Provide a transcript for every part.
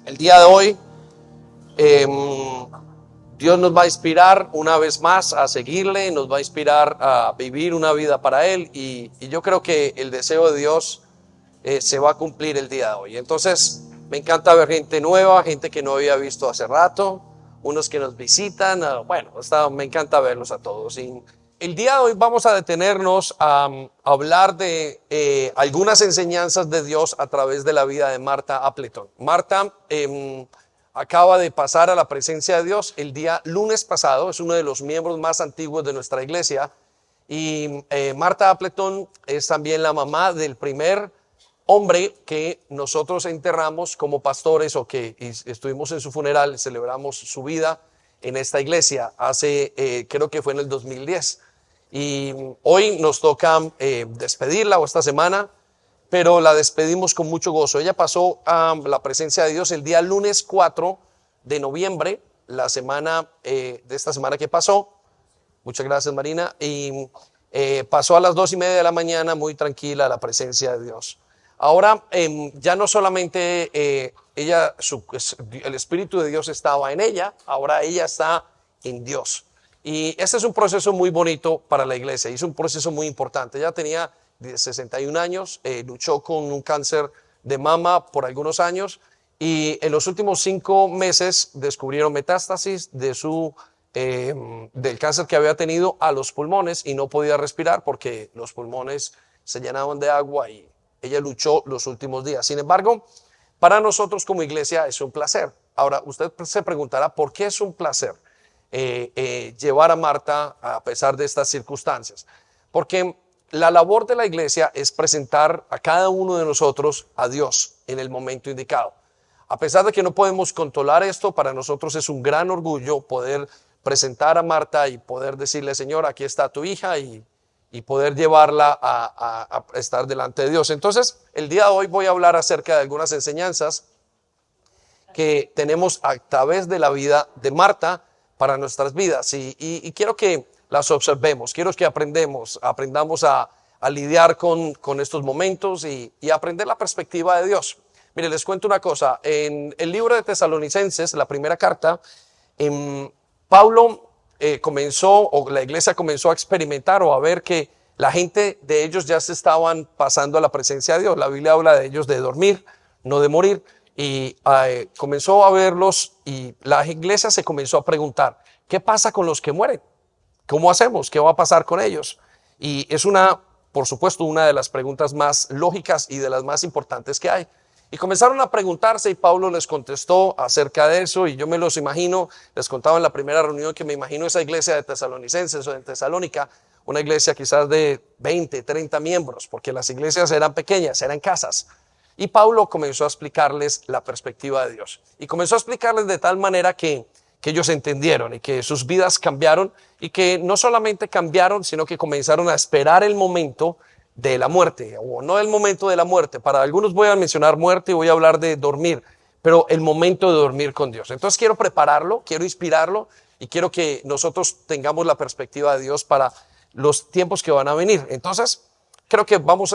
El día de hoy, Dios nos va a inspirar una vez más a seguirle, nos va a inspirar a vivir una vida para Él y yo creo que el deseo de Dios se va a cumplir el día de hoy. Entonces, me encanta ver gente nueva, gente que no había visto hace rato, unos que nos visitan, me encanta verlos a todos. Y el día de hoy vamos a detenernos a hablar de algunas enseñanzas de Dios a través de la vida de Martha Appleton. Martha acaba de pasar a la presencia de Dios el día lunes pasado, es uno de los miembros más antiguos de nuestra iglesia. Y Martha Appleton es también la mamá del primer hombre que nosotros enterramos como pastores o que estuvimos en su funeral, celebramos su vida en esta iglesia hace, creo que fue en el 2010. Y hoy nos toca despedirla o esta semana, pero la despedimos con mucho gozo. Ella pasó a la presencia de Dios el día lunes 4 de noviembre, la semana de esta semana que pasó. Muchas gracias, Marina. Y pasó a las 2:30 de la mañana muy tranquila a la presencia de Dios. Ahora ya no solamente ella, el Espíritu de Dios estaba en ella, ahora ella está en Dios. Y este es un proceso muy bonito para la iglesia, y es un proceso muy importante. Ella tenía 61 años, luchó con un cáncer de mama por algunos años, y en los últimos 5 meses descubrieron metástasis del cáncer que había tenido a los pulmones, y no podía respirar porque los pulmones se llenaban de agua y ella luchó los últimos días. Sin embargo, para nosotros como iglesia es un placer. Ahora, usted se preguntará, ¿por qué es un placer llevar a Martha a pesar de estas circunstancias? Porque la labor de la iglesia es presentar a cada uno de nosotros a Dios en el momento indicado. A pesar de que no podemos controlar esto, para nosotros es un gran orgullo poder presentar a Martha y poder decirle: Señor, aquí está tu hija, y poder llevarla a estar delante de Dios. Entonces, el día de hoy voy a hablar acerca de algunas enseñanzas que tenemos a través de la vida de Martha para nuestras vidas, y quiero que las observemos, quiero que aprendamos a lidiar con estos momentos y aprender la perspectiva de Dios. Mire, les cuento una cosa. En el libro de Tesalonicenses, la primera carta, Pablo la iglesia comenzó a experimentar o a ver que la gente de ellos ya se estaban pasando a la presencia de Dios. La Biblia habla de ellos de dormir, no de morir, y comenzó a verlos, y la iglesia se comenzó a preguntar: ¿qué pasa con los que mueren? ¿Cómo hacemos? ¿Qué va a pasar con ellos? Y es por supuesto, una de las preguntas más lógicas y de las más importantes que hay. Y comenzaron a preguntarse, y Pablo les contestó acerca de eso, y yo me los imagino. Les contaba en la primera reunión que me imagino esa iglesia de Tesalonicenses o de Tesalónica, una iglesia quizás de 20, 30 miembros, porque las iglesias eran pequeñas, eran casas. Y Pablo comenzó a explicarles la perspectiva de Dios, y comenzó a explicarles de tal manera que ellos entendieron y que sus vidas cambiaron, y que no solamente cambiaron, sino que comenzaron a esperar el momento de la muerte, o no el momento de la muerte. Para algunos voy a mencionar muerte y voy a hablar de dormir, pero el momento de dormir con Dios. Entonces quiero prepararlo, quiero inspirarlo, y quiero que nosotros tengamos la perspectiva de Dios para los tiempos que van a venir. Entonces creo que vamos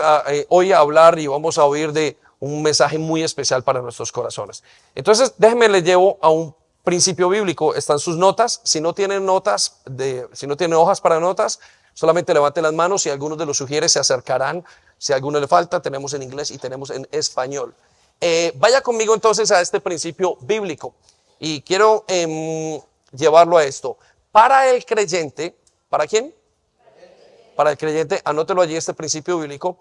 hoy a hablar y vamos a oír de un mensaje muy especial para nuestros corazones. Entonces déjenme, les llevo a un principio bíblico. Están sus notas. Si no tienen hojas para notas, solamente levanten las manos. Si alguno de los sugieres, se acercarán. Si a alguno le falta, tenemos en inglés y tenemos en español. Vaya conmigo entonces a este principio bíblico, y quiero llevarlo a esto. Para el creyente, ¿para quién? Para el creyente, anótelo allí, este principio bíblico: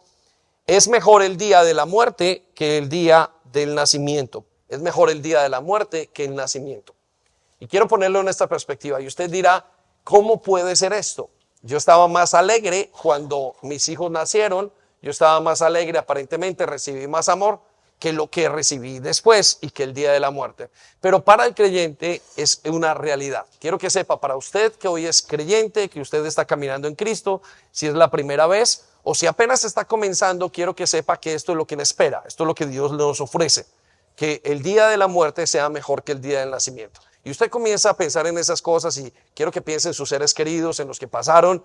es mejor el día de la muerte que el día del nacimiento. Es mejor el día de la muerte que el nacimiento. Y quiero ponerlo en esta perspectiva. Y usted dirá: ¿cómo puede ser esto? Yo estaba más alegre cuando mis hijos nacieron. Yo estaba más alegre, aparentemente recibí más amor que lo que recibí después y que el día de la muerte. Pero para el creyente es una realidad. Quiero que sepa, para usted que hoy es creyente, que usted está caminando en Cristo, si es la primera vez o si apenas está comenzando, quiero que sepa que esto es lo que le espera. Esto es lo que Dios nos ofrece. Que el día de la muerte sea mejor que el día del nacimiento. Y usted comienza a pensar en esas cosas, y quiero que piense en sus seres queridos, en los que pasaron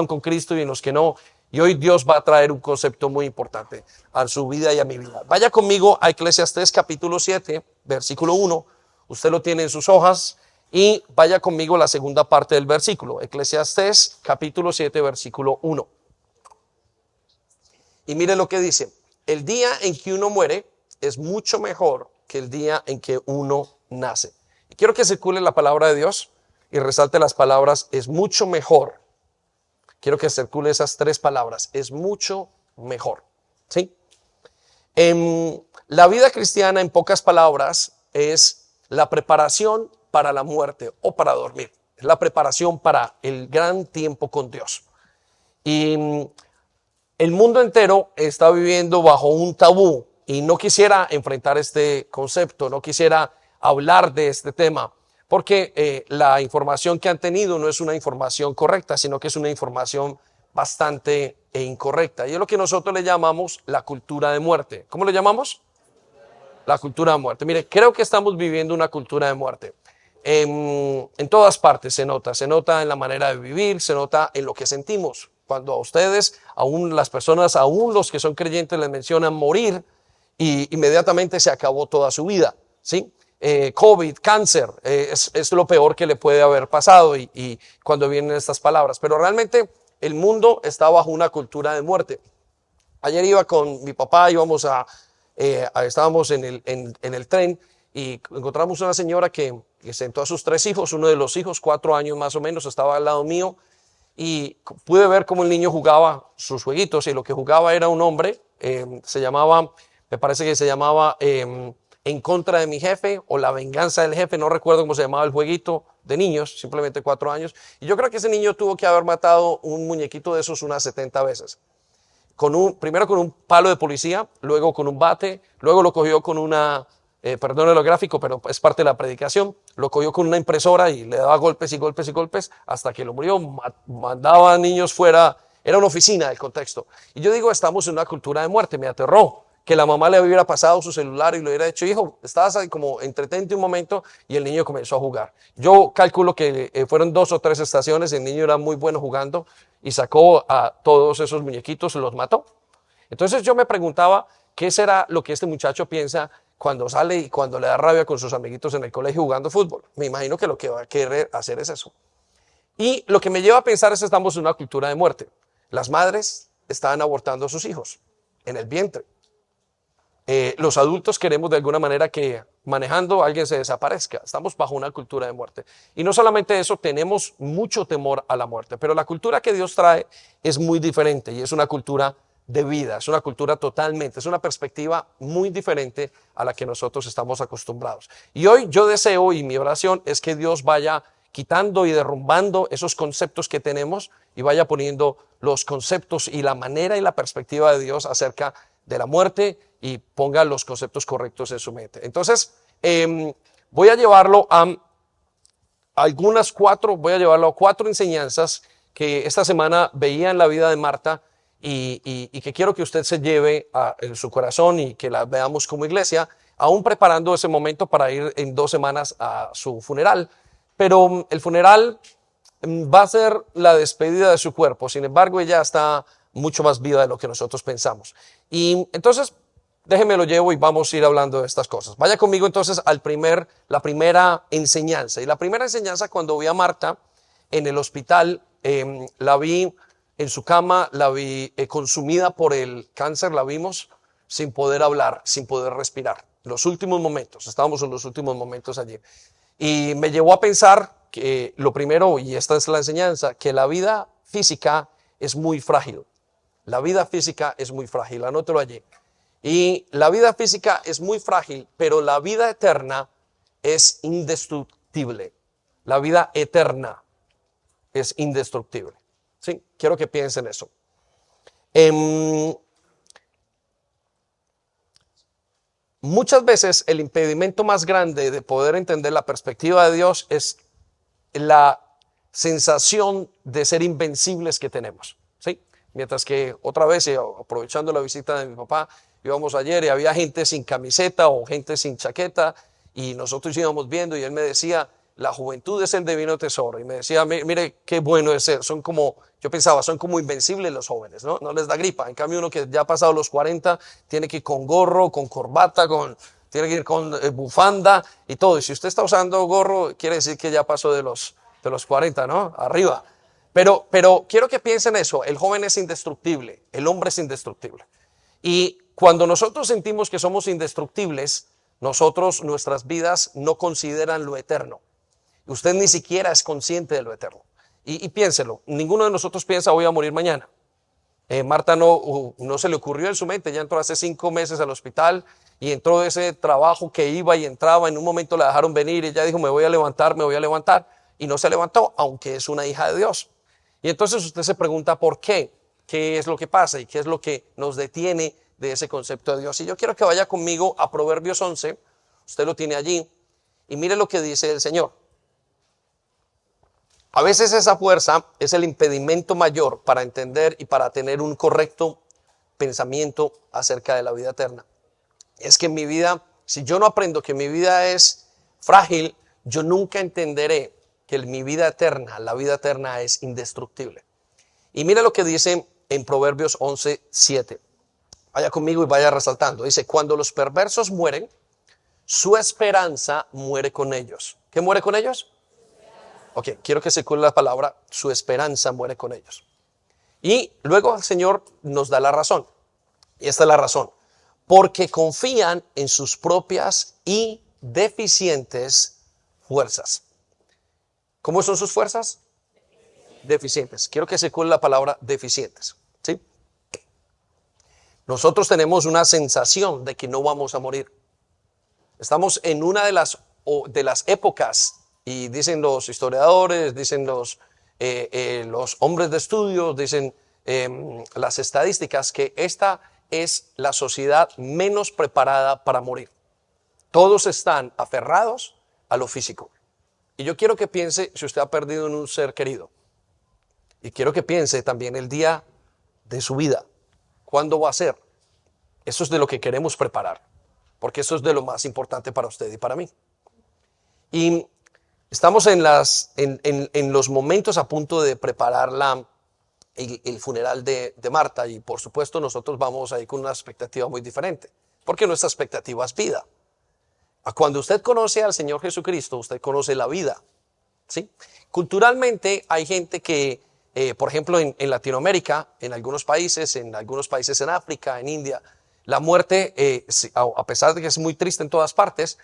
con Cristo y en los que no. Y hoy Dios va a traer un concepto muy importante a su vida y a mi vida. Vaya conmigo a Eclesiastés capítulo 7, versículo 1. Usted lo tiene en sus hojas y vaya conmigo a la segunda parte del versículo. Eclesiastés capítulo 7, versículo 1. Y mire lo que dice. El día en que uno muere es mucho mejor que el día en que uno nace. Y quiero que circule la palabra de Dios y resalte las palabras, es mucho mejor. Quiero que circule esas tres palabras, es mucho mejor. ¿Sí? La vida cristiana, en pocas palabras, es la preparación para la muerte o para dormir. Es la preparación para el gran tiempo con Dios. Y el mundo entero está viviendo bajo un tabú y no quisiera enfrentar este concepto, no quisiera hablar de este tema, porque la información que han tenido no es una información correcta, sino que es una información bastante incorrecta. Y es lo que nosotros le llamamos la cultura de muerte. ¿Cómo lo llamamos? La cultura de muerte. Mire, creo que estamos viviendo una cultura de muerte. En todas partes se nota en la manera de vivir, se nota en lo que sentimos. Cuando a ustedes, aún las personas, aún los que son creyentes les mencionan morir, y inmediatamente se acabó toda su vida, ¿sí? COVID, cáncer, es lo peor que le puede haber pasado y cuando vienen estas palabras. Pero realmente el mundo está bajo una cultura de muerte. Ayer iba con mi papá, estábamos en el tren y encontramos una señora que sentó a sus tres hijos, uno de los hijos, 4 años más o menos, estaba al lado mío y pude ver cómo el niño jugaba sus jueguitos y lo que jugaba era un hombre, me parece que se llamaba En contra de mi jefe o La venganza del jefe, no recuerdo cómo se llamaba el jueguito de niños, simplemente 4 años. Y yo creo que ese niño tuvo que haber matado un muñequito de esos unas 70 veces. Primero con un palo de policía, luego con un bate, luego lo cogió con perdón lo gráfico, pero es parte de la predicación, lo cogió con una impresora y le daba golpes y golpes y golpes hasta que lo murió, mandaba a niños fuera, era una oficina del contexto. Y yo digo, estamos en una cultura de muerte, me aterró que la mamá le hubiera pasado su celular y le hubiera dicho, hijo, estabas ahí como entretente un momento y el niño comenzó a jugar. Yo calculo que fueron 2 o 3 estaciones, el niño era muy bueno jugando y sacó a todos esos muñequitos y los mató. Entonces yo me preguntaba, ¿qué será lo que este muchacho piensa cuando sale y cuando le da rabia con sus amiguitos en el colegio jugando fútbol? Me imagino que lo que va a querer hacer es eso. Y lo que me lleva a pensar es que estamos en una cultura de muerte. Las madres estaban abortando a sus hijos en el vientre. Los adultos queremos de alguna manera que manejando alguien se desaparezca. Estamos bajo una cultura de muerte. Y no solamente eso, tenemos mucho temor a la muerte, pero la cultura que Dios trae es muy diferente y es una cultura de vida, es una cultura totalmente, es una perspectiva muy diferente a la que nosotros estamos acostumbrados. Y hoy yo deseo y mi oración es que Dios vaya quitando y derrumbando esos conceptos que tenemos y vaya poniendo los conceptos y la manera y la perspectiva de Dios acerca de la muerte y ponga los conceptos correctos en su mente. Entonces, voy a llevarlo a a 4 enseñanzas que esta semana veía en la vida de Marta y que quiero que usted se lleve en su corazón y que las veamos como iglesia, aún preparando ese momento para ir en 2 semanas a su funeral. Pero el funeral va a ser la despedida de su cuerpo, sin embargo ella está mucho más viva de lo que nosotros pensamos. Y entonces, déjeme lo llevo y vamos a ir hablando de estas cosas. Vaya conmigo entonces la primera enseñanza. Y la primera enseñanza, cuando vi a Marta en el hospital, la vi en su cama, la vi consumida por el cáncer, la vimos sin poder hablar, sin poder respirar. Los últimos momentos, estábamos en los últimos momentos allí. Y me llevó a pensar que lo primero, y esta es la enseñanza, que la vida física es muy frágil. La vida física es muy frágil, anótelo allí. Y la vida física es muy frágil, pero la vida eterna es indestructible. La vida eterna es indestructible. ¿Sí? Quiero que piensen eso. Muchas veces el impedimento más grande de poder entender la perspectiva de Dios es la sensación de ser invencibles que tenemos. ¿Sí? Mientras que otra vez, aprovechando la visita de mi papá, íbamos ayer y había gente sin camiseta o gente sin chaqueta y nosotros íbamos viendo y él me decía, la juventud es el divino tesoro. Y me decía, mire qué bueno es ser. Son como, yo pensaba, son como invencibles los jóvenes, ¿no? No les da gripa. En cambio, uno que ya ha pasado los 40 tiene que ir con gorro, con corbata, tiene que ir con bufanda y todo. Y si usted está usando gorro, quiere decir que ya pasó de los 40, ¿no? Arriba. Pero quiero que piensen eso. El joven es indestructible. El hombre es indestructible. Y cuando nosotros sentimos que somos indestructibles, nuestras vidas no consideran lo eterno. Usted ni siquiera es consciente de lo eterno. Y piénselo, ninguno de nosotros piensa voy a morir mañana. Marta no se le ocurrió en su mente, ya entró hace 5 meses al hospital y entró de ese trabajo que iba y entraba, en un momento la dejaron venir y ella dijo me voy a levantar y no se levantó, aunque es una hija de Dios. Y entonces usted se pregunta por qué, qué es lo que pasa y qué es lo que nos detiene de ese concepto de Dios. Y yo quiero que vaya conmigo a Proverbios 11, usted lo tiene allí, y mire lo que dice el Señor. A veces esa fuerza es el impedimento mayor para entender y para tener un correcto pensamiento acerca de la vida eterna. Es que en mi vida, si yo no aprendo que mi vida es frágil, yo nunca entenderé que mi vida eterna, la vida eterna es indestructible. Y mire lo que dice en Proverbios 11, 7. Vaya conmigo y vaya resaltando. Dice, cuando los perversos mueren, su esperanza muere con ellos. ¿Qué muere con ellos? Ok, quiero que circule la palabra, su esperanza muere con ellos. Y luego el Señor nos da la razón. Y esta es la razón. Porque confían en sus propias y deficientes fuerzas. ¿Cómo son sus fuerzas? Deficientes. Quiero que circule la palabra deficientes. ¿Sí? Nosotros tenemos una sensación de que no vamos a morir. Estamos en una de las épocas, y dicen los historiadores, dicen los hombres de estudios, dicen las estadísticas, que esta es la sociedad menos preparada para morir. Todos están aferrados a lo físico. Y yo quiero que piense si usted ha perdido en un ser querido. Y quiero que piense también el día de su vida. ¿Cuándo va a ser? Eso es de lo que queremos preparar. Porque eso es de lo más importante para usted y para mí. Y estamos en los momentos a punto de preparar el funeral de Marta. Y por supuesto nosotros vamos ahí con una expectativa muy diferente. Porque nuestra expectativa es vida. Cuando usted conoce al Señor Jesucristo, usted conoce la vida. ¿Sí? Culturalmente hay gente que, por ejemplo, en Latinoamérica, en algunos países en África, en India, la muerte, a pesar de que es muy triste en todas partes,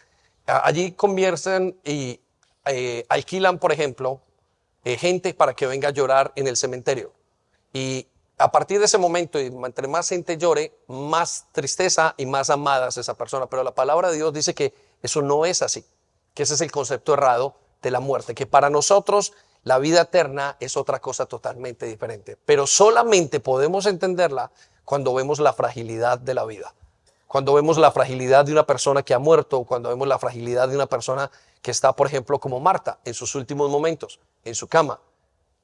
allí convierten y alquilan, por ejemplo, gente para que venga a llorar en el cementerio. Y a partir de ese momento, y entre más gente llore, más tristeza y más amada es esa persona. Pero la palabra de Dios dice que eso no es así, que ese es el concepto errado de la muerte, que para nosotros la vida eterna es otra cosa totalmente diferente. Pero solamente podemos entenderla cuando vemos la fragilidad de la vida, cuando vemos la fragilidad de una persona que ha muerto, cuando vemos la fragilidad de una persona que está, por ejemplo, como Marta, en sus últimos momentos, en su cama.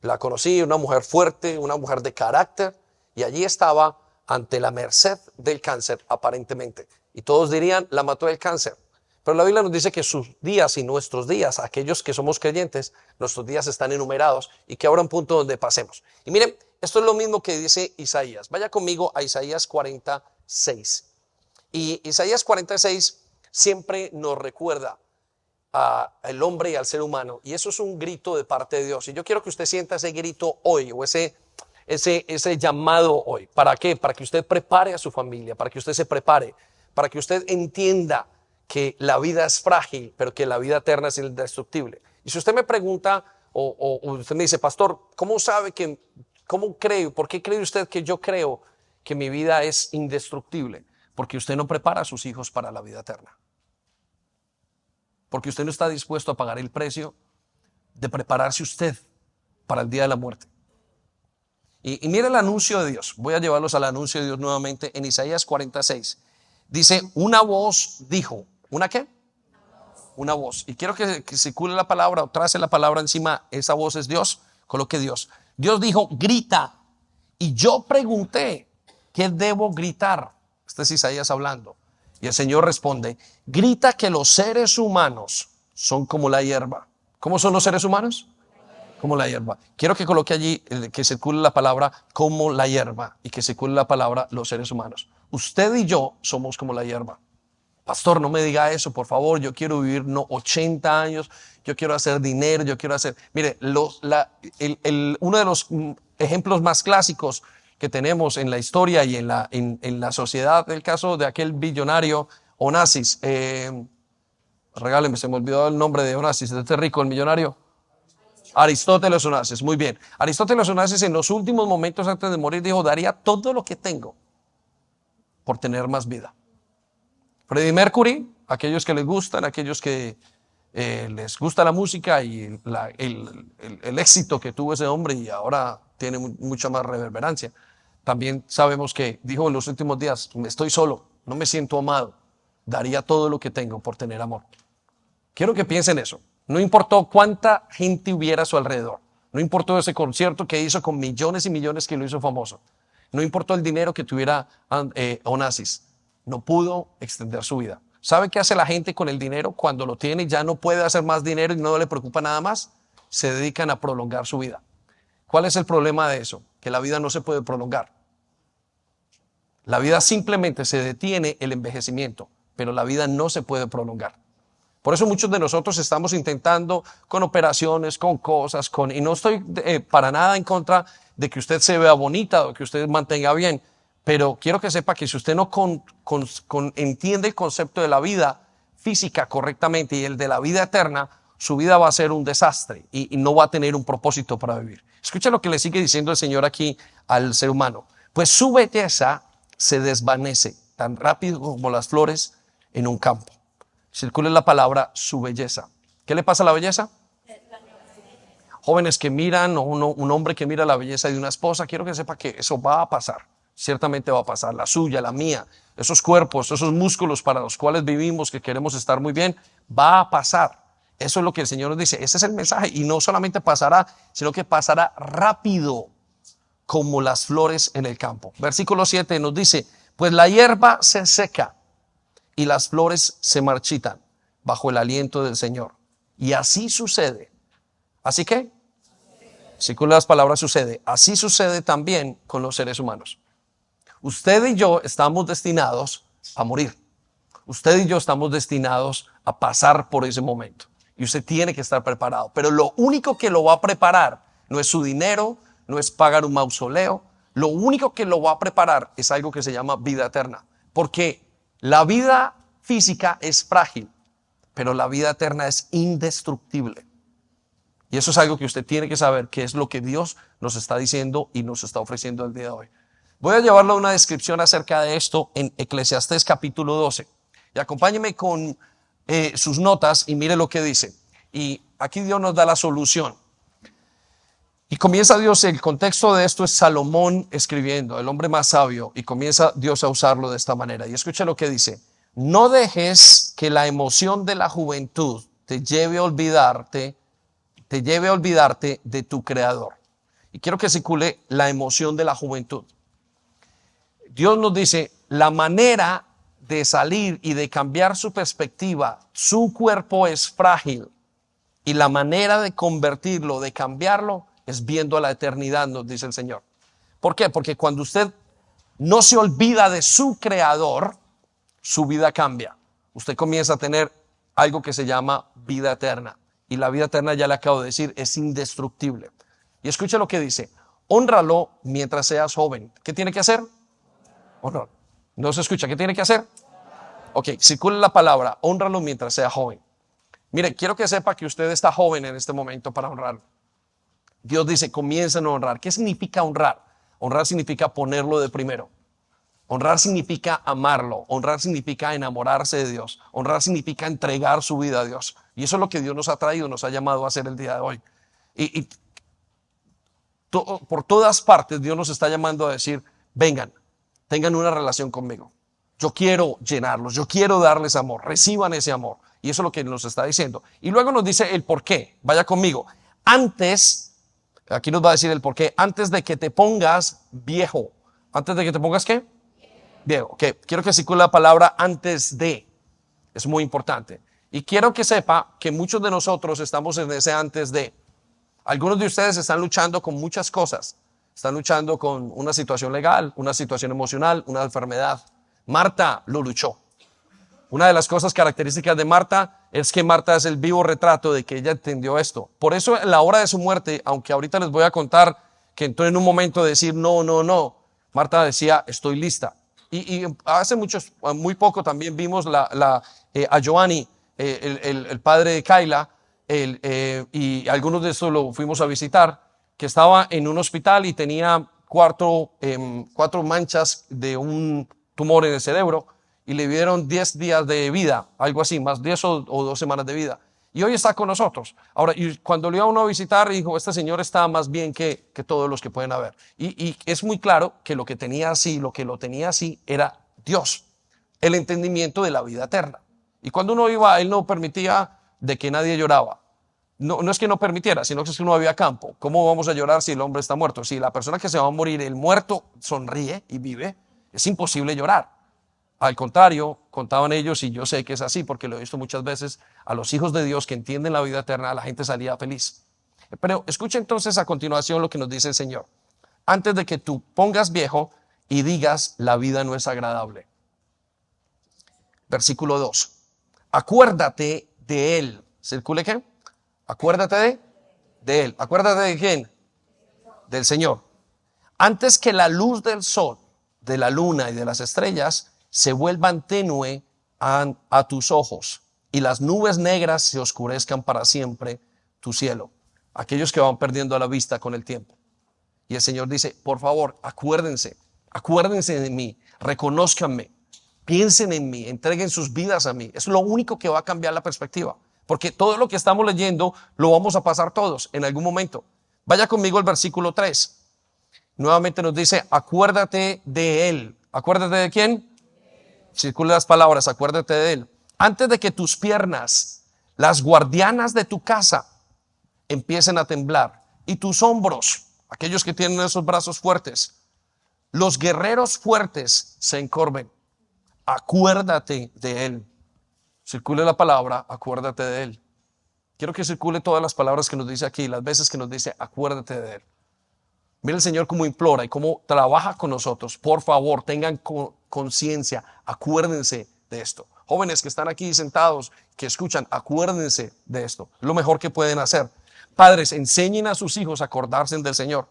La conocí, una mujer fuerte, una mujer de carácter, y allí estaba ante la merced del cáncer, aparentemente. Y todos dirían, la mató el cáncer. Pero la Biblia nos dice que sus días y nuestros días, aquellos que somos creyentes, nuestros días están enumerados y que habrá un punto donde pasemos. Y miren, esto es lo mismo que dice Isaías. Vaya conmigo a Isaías 46. Y Isaías 46 siempre nos recuerda al hombre y al ser humano. Y eso es un grito de parte de Dios. Y yo quiero que usted sienta ese grito hoy, o ese llamado hoy. ¿Para qué? Para que usted prepare a su familia, para que usted se prepare, para que usted entienda que la vida es frágil, pero que la vida eterna es indestructible. Y si usted me pregunta, o usted me dice, pastor, ¿por qué cree usted que yo creo que mi vida es indestructible? Porque usted no prepara a sus hijos para la vida eterna. Porque usted no está dispuesto a pagar el precio de prepararse usted para el día de la muerte. Y mire el anuncio de Dios. Voy a llevarlos al anuncio de Dios nuevamente en Isaías 46. Dice, una voz dijo, ¿una qué? Una voz. Y quiero que circule la palabra o trace la palabra encima. Esa voz es Dios. Coloque Dios. Dios dijo, grita. Y yo pregunté, ¿qué debo gritar? Este es Isaías hablando. Y el Señor responde, grita que los seres humanos son como la hierba, ¿Cómo son los seres humanos? Como la hierba. Quiero que coloque allí, que circule la palabra como la hierba y que circule la palabra los seres humanos. Usted y yo somos como la hierba. Pastor, no me diga eso, por favor. Yo quiero vivir 80 años. Yo quiero hacer dinero. Yo quiero hacer. Mire, uno de los ejemplos más clásicos que tenemos en la historia y en la sociedad, el caso de aquel billonario Onassis. Regáleme, se me olvidó el nombre de Onassis, de este rico, el millonario. Aristóteles Onassis, muy bien. Aristóteles Onassis en los últimos momentos antes de morir dijo, daría todo lo que tengo por tener más vida. Freddie Mercury, aquellos que les gustan, aquellos que les gusta la música y el éxito que tuvo ese hombre y ahora tiene mucha más reverberancia. También sabemos que dijo en los últimos días, estoy solo, no me siento amado, daría todo lo que tengo por tener amor. Quiero que piensen eso. No importó cuánta gente hubiera a su alrededor. No importó ese concierto que hizo con millones y millones que lo hizo famoso. No importó el dinero que tuviera Onassis. No pudo extender su vida. ¿Sabe qué hace la gente con el dinero? Cuando lo tiene ya no puede hacer más dinero y no le preocupa nada más. Se dedican a prolongar su vida. ¿Cuál es el problema de eso? Que la vida no se puede prolongar. La vida simplemente se detiene el envejecimiento, pero la vida no se puede prolongar. Por eso muchos de nosotros estamos intentando con operaciones, con cosas, y no estoy para nada en contra de que usted se vea bonita o que usted mantenga bien, pero quiero que sepa que si usted no entiende el concepto de la vida física correctamente y el de la vida eterna, su vida va a ser un desastre y no va a tener un propósito para vivir. Escucha lo que le sigue diciendo el Señor aquí al ser humano. Pues su belleza se desvanece tan rápido como las flores en un campo. Circule la palabra su belleza. ¿Qué le pasa a la belleza? Jóvenes que miran o un hombre que mira la belleza de una esposa, quiero que sepa que eso va a pasar. Ciertamente va a pasar, la suya, la mía, esos cuerpos, esos músculos para los cuales vivimos, que queremos estar muy bien, va a pasar. Eso es lo que el Señor nos dice, ese es el mensaje y no solamente pasará, sino que pasará rápido como las flores en el campo. Versículo 7 nos dice, pues la hierba se seca y las flores se marchitan bajo el aliento del Señor. Y así sucede. ¿Así que? Si con las palabras sucede. Así sucede también con los seres humanos. Usted y yo estamos destinados a morir. Usted y yo estamos destinados a pasar por ese momento. Y usted tiene que estar preparado. Pero lo único que lo va a preparar no es su dinero, no es pagar un mausoleo. Lo único que lo va a preparar es algo que se llama vida eterna. Porque la vida física es frágil, pero la vida eterna es indestructible. Y eso es algo que usted tiene que saber, que es lo que Dios nos está diciendo y nos está ofreciendo el día de hoy. Voy a llevarle una descripción acerca de esto en Eclesiastés capítulo 12. Y acompáñeme con sus notas y mire lo que dice. Y aquí Dios nos da la solución. Y comienza Dios, el contexto de esto es Salomón escribiendo, el hombre más sabio, y comienza Dios a usarlo de esta manera. Y escucha lo que dice. No dejes que la emoción de la juventud te lleve a olvidarte de tu Creador. Y quiero que circule la emoción de la juventud. Dios nos dice, la manera de salir y de cambiar su perspectiva, su cuerpo es frágil. Y la manera de convertirlo, de cambiarlo, es viendo a la eternidad, nos dice el Señor. ¿Por qué? Porque cuando usted no se olvida de su Creador, su vida cambia. Usted comienza a tener algo que se llama vida eterna. Y la vida eterna, ya le acabo de decir, es indestructible. Y escuche lo que dice. Hónralo mientras seas joven. ¿Qué tiene que hacer? Honrar. ¿No se escucha? ¿Qué tiene que hacer? Ok, circule la palabra. Hónralo mientras sea joven. Mire, quiero que sepa que usted está joven en este momento para honrarlo. Dios dice, comiencen a honrar. ¿Qué significa honrar? Honrar significa ponerlo de primero. Honrar significa amarlo. Honrar significa enamorarse de Dios. Honrar significa entregar su vida a Dios. Y eso es lo que Dios nos ha traído, nos ha llamado a hacer el día de hoy. Por todas partes Dios nos está llamando a decir, vengan, tengan una relación conmigo. Yo quiero llenarlos, yo quiero darles amor, reciban ese amor. Y eso es lo que nos está diciendo. Y luego nos dice el por qué. Vaya conmigo. Antes, aquí nos va a decir el por qué. Antes de que te pongas viejo. ¿Antes de que te pongas qué? Viejo. Okay. Quiero que circule la palabra antes de. Es muy importante. Y quiero que sepa que muchos de nosotros estamos en ese antes de. Algunos de ustedes están luchando con muchas cosas. Están luchando con una situación legal, una situación emocional, una enfermedad. Marta lo luchó. Una de las cosas características de Marta es que Marta es el vivo retrato de que ella entendió esto. Por eso en la hora de su muerte, aunque ahorita les voy a contar que entró en un momento de decir no, no, no, Marta decía estoy lista. Y hace muy poco también vimos a Giovanni, el padre de Kayla, y algunos de estos lo fuimos a visitar, que estaba en un hospital y tenía cuatro manchas de un tumor en el cerebro y le dieron 10 días de vida, algo así, más 10 o 2 semanas de vida. Y hoy está con nosotros. Ahora, y cuando le iba uno a visitar, dijo, este señor está más bien que todos los que pueden haber. Y es muy claro que lo que lo tenía así era Dios, el entendimiento de la vida eterna. Y cuando uno iba, él no permitía de que nadie lloraba. No, no es que no permitiera, sino que es que no había campo. ¿Cómo vamos a llorar si el hombre está muerto? Si la persona que se va a morir, el muerto, sonríe y vive, es imposible llorar. Al contrario, contaban ellos, y yo sé que es así porque lo he visto muchas veces, a los hijos de Dios que entienden la vida eterna, la gente salía feliz. Pero escucha entonces a continuación lo que nos dice el Señor. Antes de que tú pongas viejo y digas, la vida no es agradable. Versículo 2. Acuérdate de Él. ¿Circule qué? Acuérdate de Él. ¿Acuérdate de quién? Del Señor. Antes que la luz del sol, de la luna y de las estrellas se vuelvan tenue a tus ojos y las nubes negras se oscurezcan para siempre tu cielo. Aquellos que van perdiendo la vista con el tiempo. Y el Señor dice, por favor, acuérdense de mí, reconózcanme, piensen en mí, entreguen sus vidas a mí. Es lo único que va a cambiar la perspectiva. Porque todo lo que estamos leyendo lo vamos a pasar todos en algún momento. Vaya conmigo al versículo 3. Nuevamente nos dice, acuérdate de Él. ¿Acuérdate de quién? Circula las palabras, acuérdate de Él. Antes de que tus piernas, las guardianas de tu casa, empiecen a temblar y tus hombros, aquellos que tienen esos brazos fuertes, los guerreros fuertes se encorven. Acuérdate de Él. Circule la palabra, acuérdate de Él. Quiero que circule todas las palabras que nos dice aquí, las veces que nos dice, acuérdate de Él. Mira el Señor cómo implora y cómo trabaja con nosotros. Por favor, tengan conciencia, acuérdense de esto. Jóvenes que están aquí sentados, que escuchan, acuérdense de esto. Es lo mejor que pueden hacer. Padres, enseñen a sus hijos a acordarse del Señor.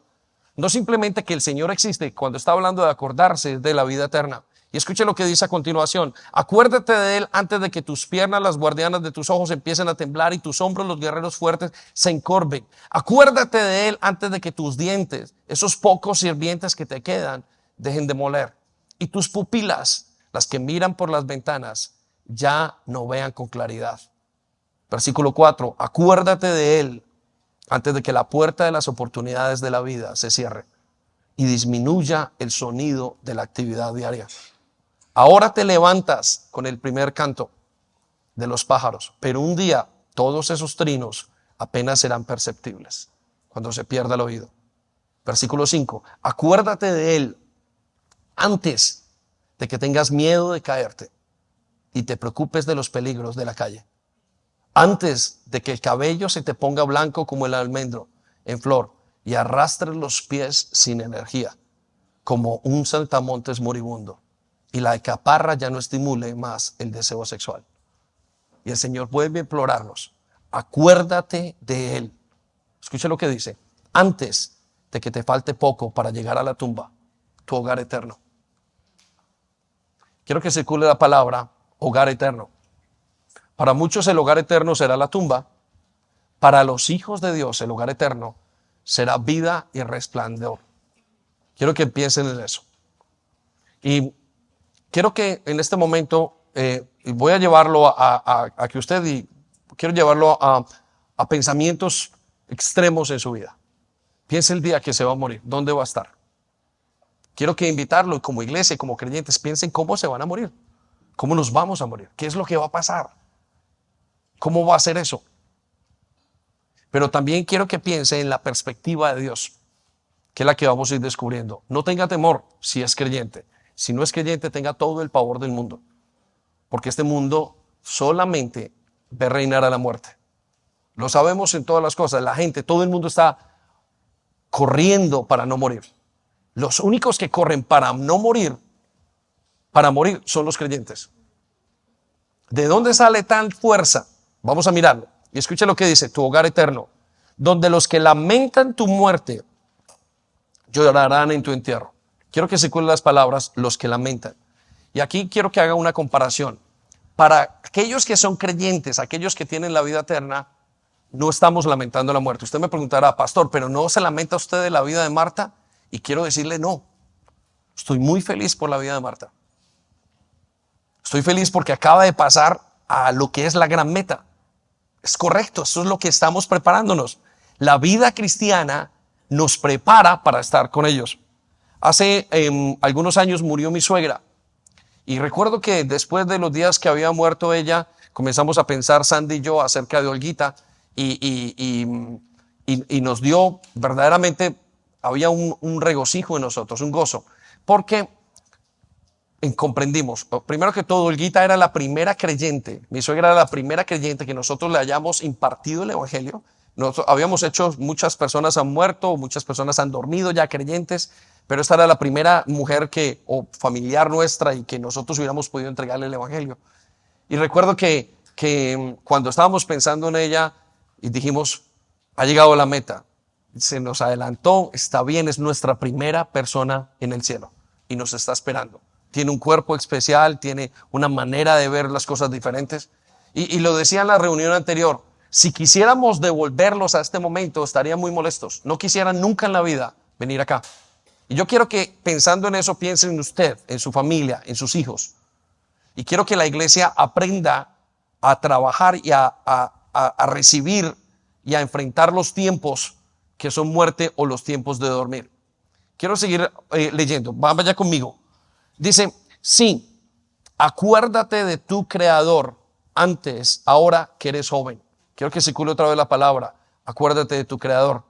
No simplemente que el Señor existe, cuando está hablando de acordarse de la vida eterna. Y escuche lo que dice a continuación. Acuérdate de Él antes de que tus piernas, las guardianas de tus ojos, empiecen a temblar y tus hombros, los guerreros fuertes, se encorven. Acuérdate de Él antes de que tus dientes, esos pocos sirvientes que te quedan, dejen de moler. Y tus pupilas, las que miran por las ventanas, ya no vean con claridad. Versículo 4. Acuérdate de Él antes de que la puerta de las oportunidades de la vida se cierre y disminuya el sonido de la actividad diaria. Ahora te levantas con el primer canto de los pájaros, pero un día todos esos trinos apenas serán perceptibles cuando se pierda el oído. Versículo 5. Acuérdate de Él antes de que tengas miedo de caerte y te preocupes de los peligros de la calle. Antes de que el cabello se te ponga blanco como el almendro en flor y arrastres los pies sin energía, como un saltamontes moribundo, y la caparra ya no estimule más el deseo sexual. Y el Señor vuelve a implorarnos, acuérdate de Él. Escuche lo que dice, antes de que te falte poco para llegar a la tumba, tu hogar eterno. Quiero que circule la palabra hogar eterno. Para muchos el hogar eterno será la tumba. Para los hijos de Dios el hogar eterno será vida y resplandor. Quiero que piensen en eso. Y quiero que en este momento, voy a llevarlo a que usted, y quiero llevarlo a pensamientos extremos en su vida. Piense el día que se va a morir, ¿dónde va a estar? Quiero que invitarlo como iglesia y como creyentes, piensen cómo se van a morir, cómo nos vamos a morir, qué es lo que va a pasar, cómo va a ser eso. Pero también quiero que piense en la perspectiva de Dios, que es la que vamos a ir descubriendo. No tenga temor si es creyente. Si no es creyente, tenga todo el pavor del mundo. Porque este mundo solamente ver reinar a la muerte. Lo sabemos en todas las cosas. La gente, todo el mundo está corriendo para no morir. Los únicos que corren para no morir, para morir, son los creyentes. ¿De dónde sale tal fuerza? Vamos a mirarlo. Y escucha lo que dice: tu hogar eterno, donde los que lamentan tu muerte llorarán en tu entierro. Quiero que se cuelen las palabras, los que lamentan. Y aquí quiero que haga una comparación. Para aquellos que son creyentes, aquellos que tienen la vida eterna, no estamos lamentando la muerte. Usted me preguntará, pastor, ¿pero no se lamenta usted de la vida de Marta? Y quiero decirle, no. Estoy muy feliz por la vida de Marta. Estoy feliz porque acaba de pasar a lo que es la gran meta. Es correcto, eso es lo que estamos preparándonos. La vida cristiana nos prepara para estar con ellos. Hace algunos años murió mi suegra. Y recuerdo que después de los días que había muerto ella, comenzamos a pensar, Sandy y yo, acerca de Olguita, y nos dio verdaderamente, había un regocijo en nosotros, un gozo, porque comprendimos, primero que todo, Olguita era la primera creyente, mi suegra era la primera creyente que nosotros le hayamos impartido el evangelio. Nosotros habíamos hecho, muchas personas han muerto, muchas personas han dormido ya creyentes, pero esta era la primera mujer o familiar nuestra y que nosotros hubiéramos podido entregarle el evangelio. Y recuerdo que cuando estábamos pensando en ella y dijimos, ha llegado la meta, se nos adelantó, está bien, es nuestra primera persona en el cielo y nos está esperando. Tiene un cuerpo especial, tiene una manera de ver las cosas diferentes. Y lo decía en la reunión anterior, si quisiéramos devolverlos a este momento, estarían muy molestos. No quisieran nunca en la vida venir acá. Y yo quiero que, pensando en eso, piensen en usted, en su familia, en sus hijos. Y quiero que la iglesia aprenda a trabajar y a recibir y a enfrentar los tiempos que son muerte o los tiempos de dormir. Quiero seguir leyendo. Vaya conmigo. Dice, sí, acuérdate de tu Creador antes, ahora que eres joven. Quiero que circule otra vez la palabra. Acuérdate de tu Creador.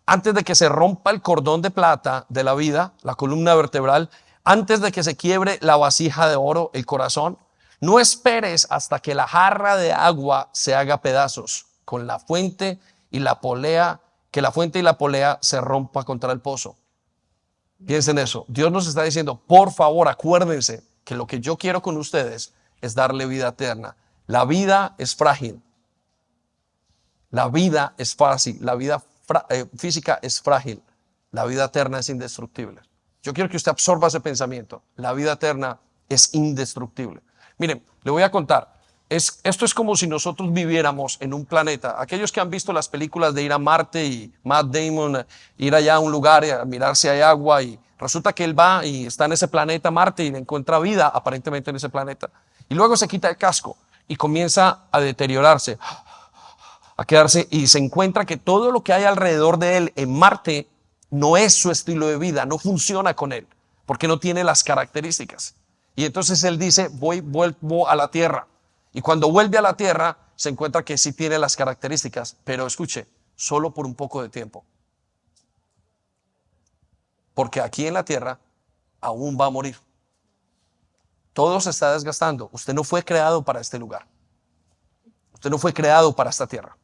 Antes de que se rompa el cordón de plata de la vida, la columna vertebral, antes de que se quiebre la vasija de oro, el corazón, no esperes hasta que la jarra de agua se haga pedazos, con la fuente y la polea, que la fuente y la polea se rompa contra el pozo. Piensen eso. Dios nos está diciendo, por favor, acuérdense que lo que yo quiero con ustedes es darle vida eterna. La vida es frágil. La vida es fácil. La vida física es frágil. La vida eterna es indestructible. Yo quiero que usted absorba ese pensamiento. La vida eterna es indestructible. Miren, le voy a contar. Esto es como si nosotros viviéramos en un planeta. Aquellos que han visto las películas de ir a Marte y Matt Damon, ir allá a un lugar y a mirar si hay agua, y resulta que él va y está en ese planeta Marte y encuentra vida aparentemente en ese planeta. Y luego se quita el casco y comienza a deteriorarse, a quedarse, y se encuentra que todo lo que hay alrededor de él en Marte no es su estilo de vida, no funciona con él, porque no tiene las características. Y entonces él dice, vuelvo a la Tierra. Y cuando vuelve a la Tierra, se encuentra que sí tiene las características, pero escuche, solo por un poco de tiempo. Porque aquí en la Tierra aún va a morir. Todo se está desgastando. Usted no fue creado para este lugar. Usted no fue creado para esta tierra.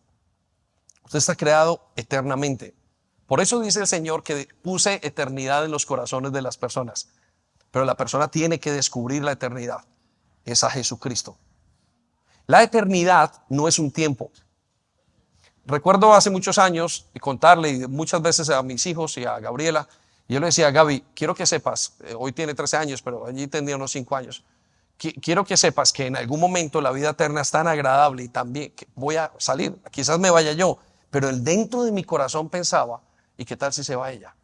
Usted está creado eternamente. Por eso dice el Señor que puse eternidad en los corazones de las personas. Pero la persona tiene que descubrir la eternidad. Es a Jesucristo. La eternidad no es un tiempo. Recuerdo hace muchos años contarle muchas veces a mis hijos y a Gabriela, y yo le decía, Gaby, quiero que sepas, hoy tiene 13 años, pero allí tendría unos 5 años, quiero que sepas que en algún momento la vida eterna es tan agradable y también que voy a salir, quizás me vaya yo, pero el dentro de mi corazón pensaba, ¿y qué tal si se va ella?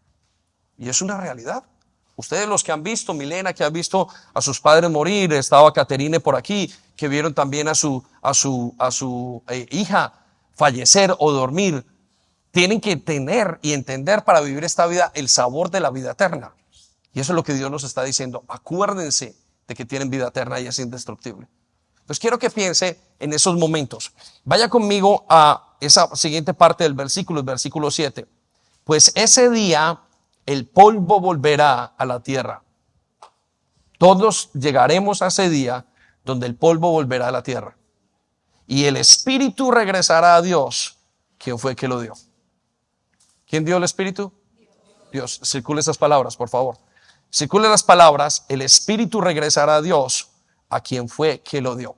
Y es una realidad. Ustedes los que han visto, Milena, que ha visto a sus padres morir, estaba Caterine por aquí, que vieron también a su hija fallecer o dormir, tienen que tener y entender para vivir esta vida el sabor de la vida eterna. Y eso es lo que Dios nos está diciendo. Acuérdense de que tienen vida eterna y es indestructible. Pues quiero que piense en esos momentos. Vaya conmigo a esa siguiente parte del versículo, el versículo 7. Pues ese día el polvo volverá a la tierra. Todos llegaremos a ese día donde el polvo volverá a la tierra. y el espíritu regresará a Dios. ¿Quién fue que lo dio? ¿Quién dio el espíritu? Dios. Circule esas palabras, por favor. Circule las palabras, el espíritu regresará a Dios. ¿A quién fue que lo dio?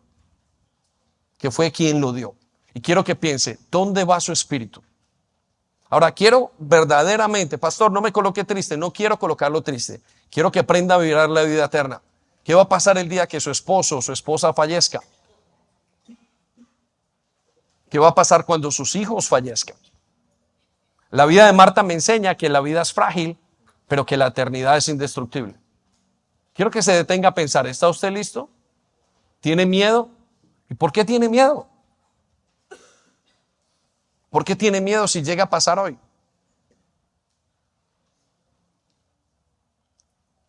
¿Quién fue quien lo dio? Y quiero que piense, ¿dónde va su espíritu? Ahora, quiero verdaderamente, pastor, no me coloque triste, no quiero colocarlo triste. Quiero que aprenda a vivir la vida eterna. ¿Qué va a pasar el día que su esposo o su esposa fallezca? ¿Qué va a pasar cuando sus hijos fallezcan? La vida de Marta me enseña que la vida es frágil, pero que la eternidad es indestructible. Quiero que se detenga a pensar, ¿está usted listo? ¿Tiene miedo? ¿Y por qué tiene miedo? ¿Por qué tiene miedo si llega a pasar hoy?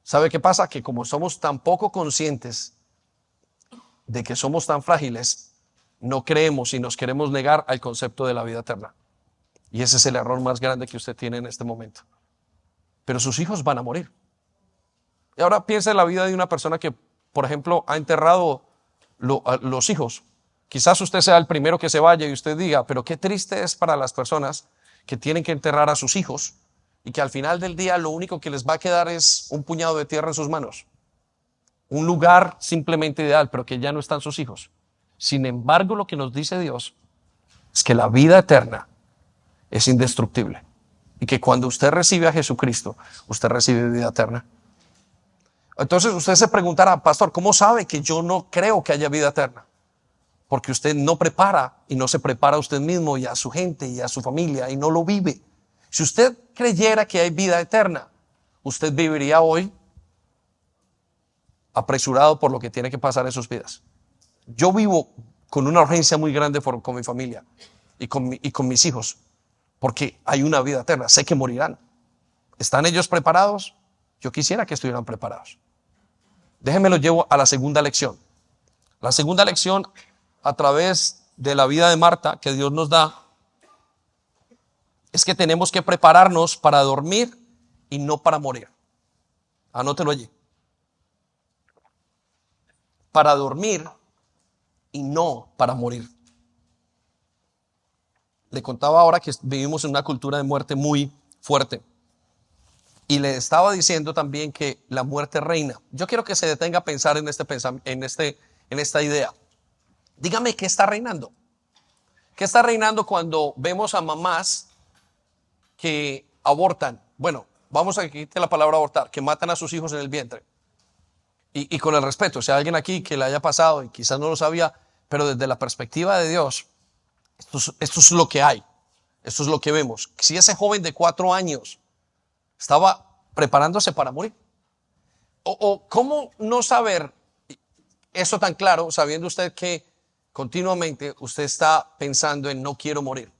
¿Sabe qué pasa? Que como somos tan poco conscientes de que somos tan frágiles, no creemos y nos queremos negar al concepto de la vida eterna. Y ese es el error más grande que usted tiene en este momento. Pero sus hijos van a morir. Y ahora piensa en la vida de una persona que, por ejemplo, ha enterrado a los hijos. Quizás usted sea el primero que se vaya y usted diga, pero qué triste es para las personas que tienen que enterrar a sus hijos y que al final del día lo único que les va a quedar es un puñado de tierra en sus manos. Un lugar simplemente ideal, pero que ya no están sus hijos. Sin embargo, lo que nos dice Dios es que la vida eterna es indestructible y que cuando usted recibe a Jesucristo, usted recibe vida eterna. Entonces usted se preguntará, pastor, ¿cómo sabe que yo no creo que haya vida eterna? Porque usted no prepara y no se prepara a usted mismo y a su gente y a su familia y no lo vive. Si usted creyera que hay vida eterna, usted viviría hoy apresurado por lo que tiene que pasar en sus vidas. Yo vivo con una urgencia muy grande con mi familia y con mis hijos, porque hay una vida eterna. Sé que morirán. ¿Están ellos preparados? Yo quisiera que estuvieran preparados. Déjenme lo llevo a la segunda lección. La segunda lección, a través de la vida de Marta que Dios nos da, es que tenemos que prepararnos para dormir y no para morir. Anótelo allí. Para dormir y no para morir. Le contaba ahora que vivimos en una cultura de muerte muy fuerte. Y le estaba diciendo también que la muerte reina. Yo quiero que se detenga a pensar en esta idea. Dígame, ¿qué está reinando? ¿Qué está reinando cuando vemos a mamás que abortan? Bueno, vamos a quitar la palabra abortar, que matan a sus hijos en el vientre. Y con el respeto, si hay alguien aquí que le haya pasado y quizás no lo sabía, pero desde la perspectiva de Dios, esto es lo que hay. Esto es lo que vemos. Si ese joven de 4 años estaba preparándose para morir. O ¿cómo no saber eso tan claro, sabiendo usted que continuamente usted está pensando en no quiero morir?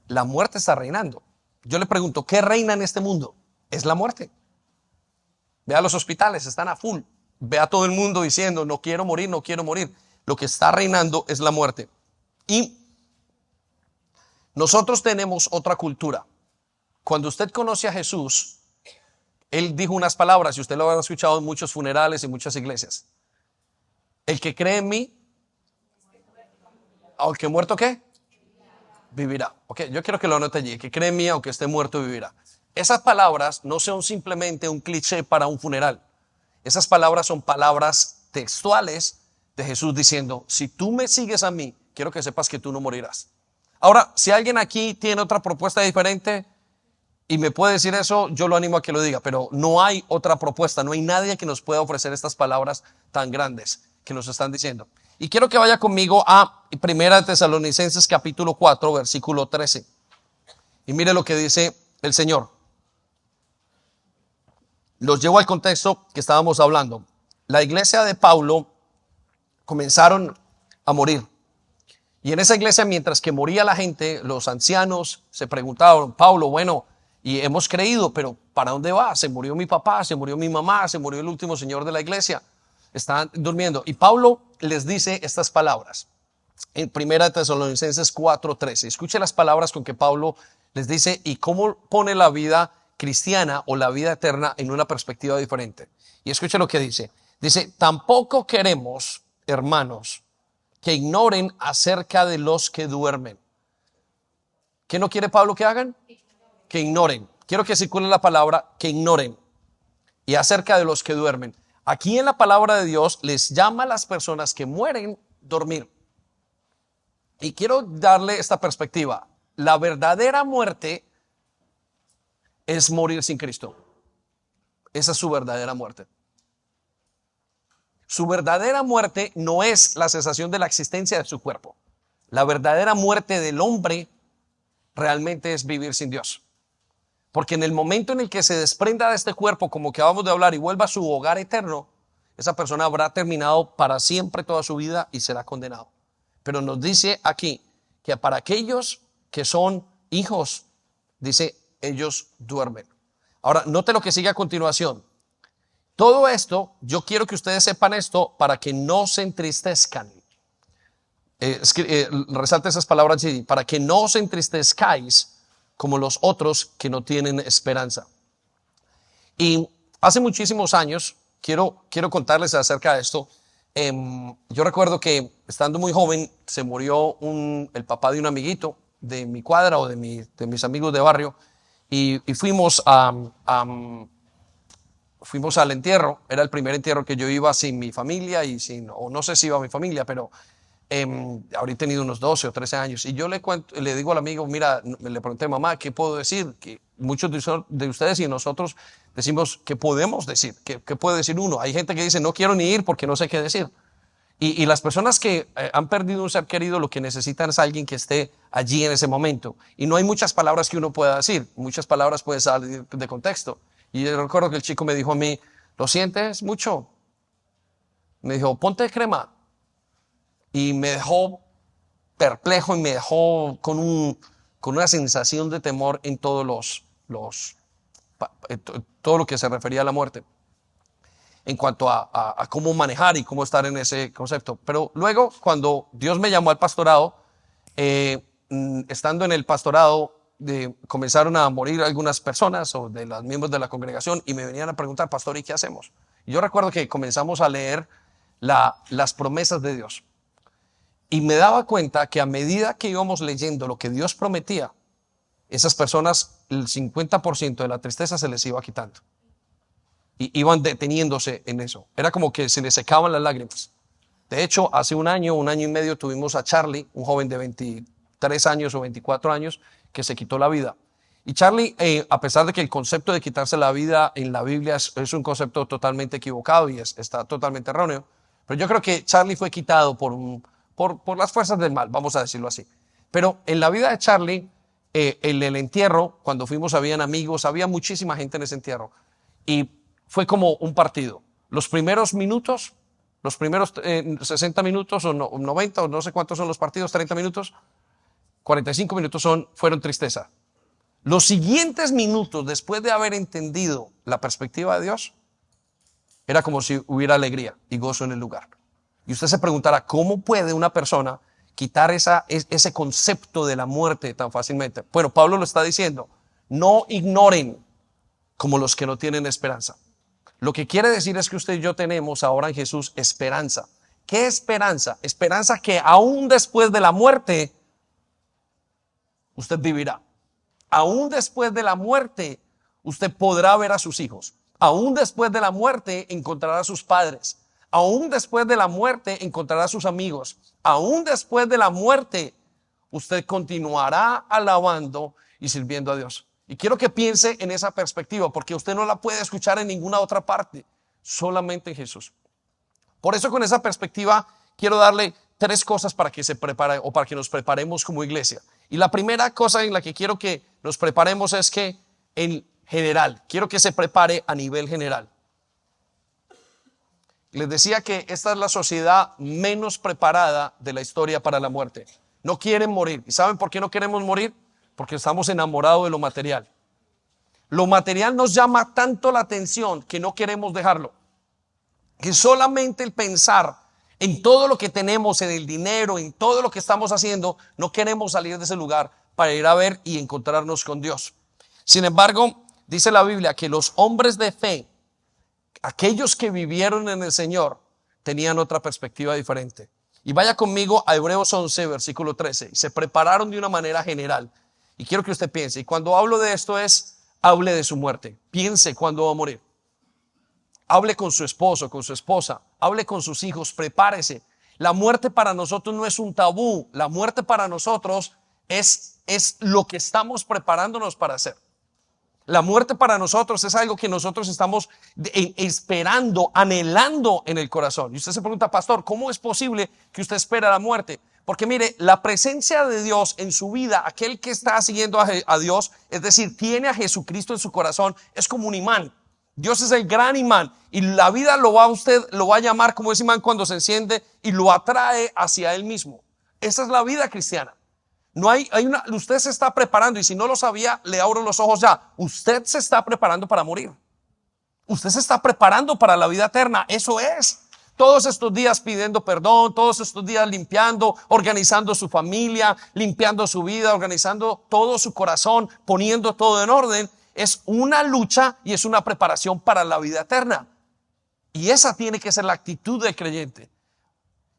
La muerte está reinando. Yo le pregunto, ¿qué reina en este mundo? Es la muerte. Vea los hospitales, están a full. Ve a todo el mundo diciendo, no quiero morir, no quiero morir. Lo que está reinando es la muerte. Y nosotros tenemos otra cultura. Cuando usted conoce a Jesús, Él dijo unas palabras, y usted lo habrá escuchado en muchos funerales y muchas iglesias. El que cree en mí, aunque muerto, ¿qué? Vivirá. Okay, yo quiero que lo anote allí. El que cree en mí, aunque esté muerto, vivirá. Esas palabras no son simplemente un cliché para un funeral. Esas palabras son palabras textuales de Jesús diciendo, si tú me sigues a mí, quiero que sepas que tú no morirás. Ahora, si alguien aquí tiene otra propuesta diferente y me puede decir eso, yo lo animo a que lo diga, pero no hay otra propuesta, no hay nadie que nos pueda ofrecer estas palabras tan grandes que nos están diciendo. Y quiero que vaya conmigo a 1 Tesalonicenses capítulo 4, versículo 13. Y mire lo que dice el Señor. Los llevo al contexto que estábamos hablando. La iglesia de Pablo comenzaron a morir. Y en esa iglesia, mientras que moría la gente, los ancianos se preguntaban, Pablo, bueno, y hemos creído, pero ¿para dónde va? Se murió mi papá, se murió mi mamá, se murió el último señor de la iglesia. Están durmiendo. Y Pablo les dice estas palabras. En 1 Tesalonicenses 4:13. Escuche las palabras con que Pablo les dice y cómo pone la vida cristiana o la vida eterna en una perspectiva diferente. Y escuche lo que dice. Dice, tampoco queremos, hermanos, que ignoren acerca de los que duermen. ¿Qué no quiere Pablo que hagan? Que ignoren. Quiero que circule la palabra que ignoren. Y acerca de los que duermen. Aquí en la palabra de Dios les llama a las personas que mueren dormir. Y quiero darle esta perspectiva. La verdadera muerte es morir sin Cristo. Esa es su verdadera muerte. Su verdadera muerte no es la cesación de la existencia de su cuerpo. La verdadera muerte del hombre realmente es vivir sin Dios. Porque en el momento en el que se desprenda de este cuerpo, como que acabamos de hablar, y vuelva a su hogar eterno, esa persona habrá terminado para siempre toda su vida y será condenado. Pero nos dice aquí que para aquellos que son hijos, dice, ellos duermen. Ahora, note lo que sigue a continuación. Todo esto, yo quiero que ustedes sepan esto para que no se entristezcan. Resalte esas palabras allí, para que no os entristezcáis como los otros que no tienen esperanza. Y hace muchísimos años, quiero contarles acerca de esto. Yo recuerdo que estando muy joven se murió el papá de un amiguito de mi cuadra o de mis amigos de barrio y fuimos fuimos al entierro. Era el primer entierro que yo iba sin mi familia o no sé si iba mi familia, pero habría tenido unos 12 o 13 años. Y yo le digo al amigo, mira, le pregunté, mamá, ¿qué puedo decir? Que muchos de ustedes y nosotros decimos, ¿qué podemos decir? ¿Qué puede decir uno? Hay gente que dice, no quiero ni ir porque no sé qué decir. Y las personas que han perdido un ser querido, lo que necesitan es alguien que esté allí en ese momento. Y no hay muchas palabras que uno pueda decir. Muchas palabras pueden salir de contexto. Y yo recuerdo que el chico me dijo a mí, ¿lo sientes mucho? Me dijo, ponte crema. Y me dejó perplejo y me dejó con una sensación de temor en todo lo que se refería a la muerte, en cuanto a cómo manejar y cómo estar en ese concepto. Pero luego, cuando Dios me llamó al pastorado, estando en el pastorado, comenzaron a morir algunas personas o de los miembros de la congregación y me venían a preguntar, pastor, ¿y qué hacemos? Y yo recuerdo que comenzamos a leer las promesas de Dios. Y me daba cuenta que a medida que íbamos leyendo lo que Dios prometía, esas personas, el 50% de la tristeza se les iba quitando. Y iban deteniéndose en eso. Era como que se les secaban las lágrimas. De hecho, hace un año y medio, tuvimos a Charlie, un joven de 23 años o 24 años, que se quitó la vida. Y Charlie, a pesar de que el concepto de quitarse la vida en la Biblia es un concepto totalmente equivocado y está totalmente erróneo, pero yo creo que Charlie fue quitado por las fuerzas del mal, vamos a decirlo así. Pero en la vida de Charlie, en el entierro, cuando fuimos, habían amigos, había muchísima gente en ese entierro. Y fue como un partido. Los primeros 60 minutos o 90 o no sé cuántos son los partidos, 30 minutos, 45 minutos fueron tristeza. Los siguientes minutos, después de haber entendido la perspectiva de Dios, era como si hubiera alegría y gozo en el lugar. Y usted se preguntará, ¿cómo puede una persona quitar ese concepto de la muerte tan fácilmente? Bueno, Pablo lo está diciendo, no ignoren como los que no tienen esperanza. Lo que quiere decir es que usted y yo tenemos ahora en Jesús esperanza. ¿Qué esperanza? Esperanza que aún después de la muerte, usted vivirá. Aún después de la muerte, usted podrá ver a sus hijos. Aún después de la muerte, encontrará a sus padres. Aún después de la muerte, encontrará a sus amigos. Aún después de la muerte, usted continuará alabando y sirviendo a Dios. Y quiero que piense en esa perspectiva, porque usted no la puede escuchar en ninguna otra parte, solamente en Jesús. Por eso, con esa perspectiva, quiero darle 3 cosas para que se prepare o para que nos preparemos como iglesia. Y la primera cosa en la que quiero que nos preparemos es que en general, quiero que se prepare a nivel general. Les decía que esta es la sociedad menos preparada de la historia para la muerte. No quieren morir. ¿Y saben por qué no queremos morir? Porque estamos enamorados de lo material. Lo material nos llama tanto la atención que no queremos dejarlo. Que solamente el pensar en todo lo que tenemos, en el dinero, en todo lo que estamos haciendo, no queremos salir de ese lugar para ir a ver y encontrarnos con Dios. Sin embargo, dice la Biblia que los hombres de fe, aquellos que vivieron en el Señor, tenían otra perspectiva diferente. Y vaya conmigo a Hebreos 11, versículo 13. Se prepararon de una manera general. Y quiero que usted piense, y cuando hablo de esto hable de su muerte. Piense cuándo va a morir. Hable con su esposo, con su esposa. Hable con sus hijos, prepárese. La muerte para nosotros no es un tabú. La muerte para nosotros es lo que estamos preparándonos para hacer. La muerte para nosotros es algo que nosotros estamos esperando, anhelando en el corazón. Y usted se pregunta, pastor, ¿cómo es posible que usted espera la muerte? Porque mire, la presencia de Dios en su vida, aquel que está siguiendo a Dios, es decir, tiene a Jesucristo en su corazón, es como un imán. Dios es el gran imán y la vida lo va a llamar como ese imán cuando se enciende y lo atrae hacia él mismo. Esa es la vida cristiana. No usted se está preparando, y si no lo sabía, le abro los ojos ya. Usted se está preparando para morir. Usted se está preparando para la vida eterna. Eso es. Todos estos días pidiendo perdón, todos estos días limpiando, organizando su familia, limpiando su vida, organizando todo su corazón, poniendo todo en orden. Es una lucha y es una preparación para la vida eterna. Y esa tiene que ser la actitud del creyente.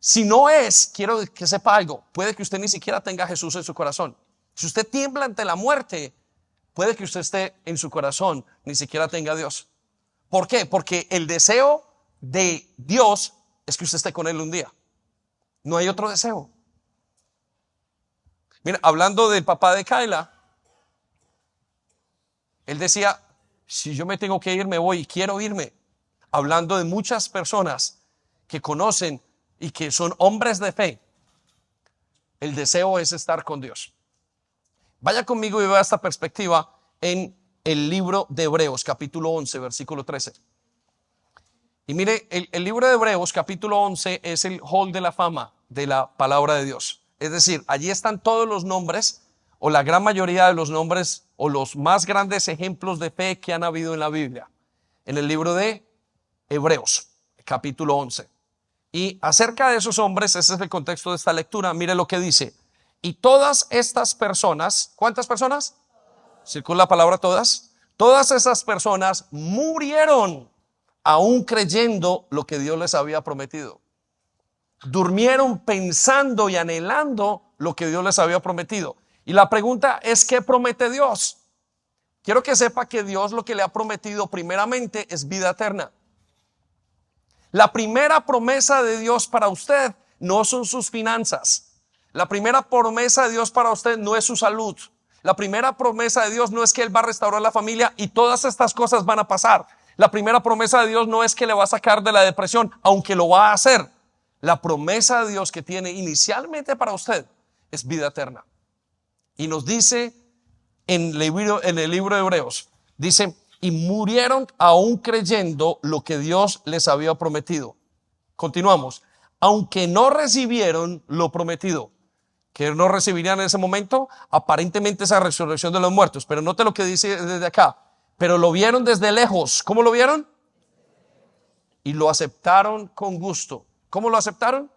Si no es, quiero que sepa algo, puede que usted ni siquiera tenga a Jesús en su corazón. Si usted tiembla ante la muerte, puede que usted esté en su corazón, ni siquiera tenga a Dios. ¿Por qué? Porque el deseo de Dios es que usted esté con Él un día. No hay otro deseo. Mira, hablando del papá de Kayla, él decía, si yo me tengo que ir, me voy y quiero irme. Hablando de muchas personas que conocen y que son hombres de fe, el deseo es estar con Dios. Vaya conmigo y vea esta perspectiva en el libro de Hebreos, capítulo 11, versículo 13. Y mire, el libro de Hebreos, capítulo 11, es el hall de la fama de la palabra de Dios. Es decir, allí están todos los nombres, o la gran mayoría de los nombres, o los más grandes ejemplos de fe que han habido en la Biblia. En el libro de Hebreos, capítulo 11. Y acerca de esos hombres, ese es el contexto de esta lectura, mire lo que dice. Y todas estas personas, ¿cuántas personas? Circula la palabra todas. Todas esas personas murieron aún creyendo lo que Dios les había prometido. Durmieron pensando y anhelando lo que Dios les había prometido. Y la pregunta es, ¿qué promete Dios? Quiero que sepa que Dios lo que le ha prometido primeramente es vida eterna. La primera promesa de Dios para usted no son sus finanzas. La primera promesa de Dios para usted no es su salud. La primera promesa de Dios no es que Él va a restaurar la familia y todas estas cosas van a pasar. La primera promesa de Dios no es que le va a sacar de la depresión, aunque lo va a hacer. La promesa de Dios que tiene inicialmente para usted es vida eterna. Y nos dice en el libro de Hebreos, dice, y murieron aún creyendo lo que Dios les había prometido. Continuamos. Aunque no recibieron lo prometido. ¿Que no recibirían en ese momento? Aparentemente esa resurrección de los muertos. Pero note lo que dice desde acá. Pero lo vieron desde lejos. ¿Cómo lo vieron? Y lo aceptaron con gusto. ¿Cómo lo aceptaron?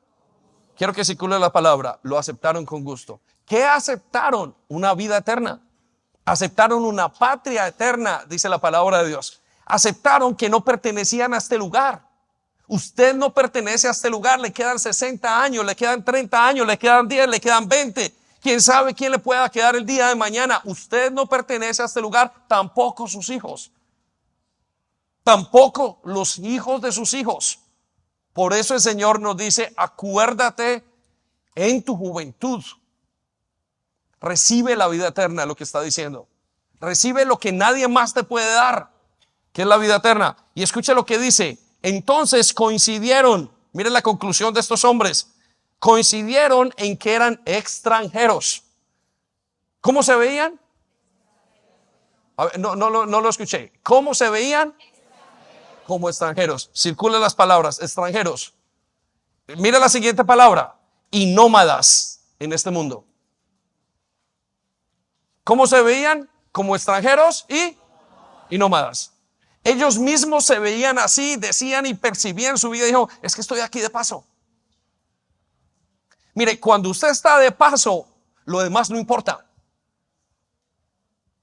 Quiero que circule la palabra. Lo aceptaron con gusto. ¿Qué aceptaron? Una vida eterna. Aceptaron una patria eterna, dice la palabra de Dios. Aceptaron que no pertenecían a este lugar. Usted no pertenece a este lugar. Le quedan 60 años, le quedan 30 años, le quedan 10, le quedan 20. ¿Quién sabe quién le pueda quedar el día de mañana? Usted no pertenece a este lugar, tampoco sus hijos. Tampoco los hijos de sus hijos. Por eso el Señor nos dice, acuérdate en tu juventud. Recibe la vida eterna, lo que está diciendo. Recibe lo que nadie más te puede dar, que es la vida eterna. Y escucha lo que dice. Entonces coincidieron, miren la conclusión de estos hombres, coincidieron en que eran extranjeros. ¿Cómo se veían? A ver, no lo escuché. ¿Cómo se veían? Como extranjeros. Circulen las palabras, extranjeros. Mira la siguiente palabra, y nómadas en este mundo. ¿Cómo se veían? Como extranjeros y nómadas. Ellos mismos se veían así, decían y percibían su vida. Dijo, es que estoy aquí de paso. Mire, cuando usted está de paso, lo demás no importa.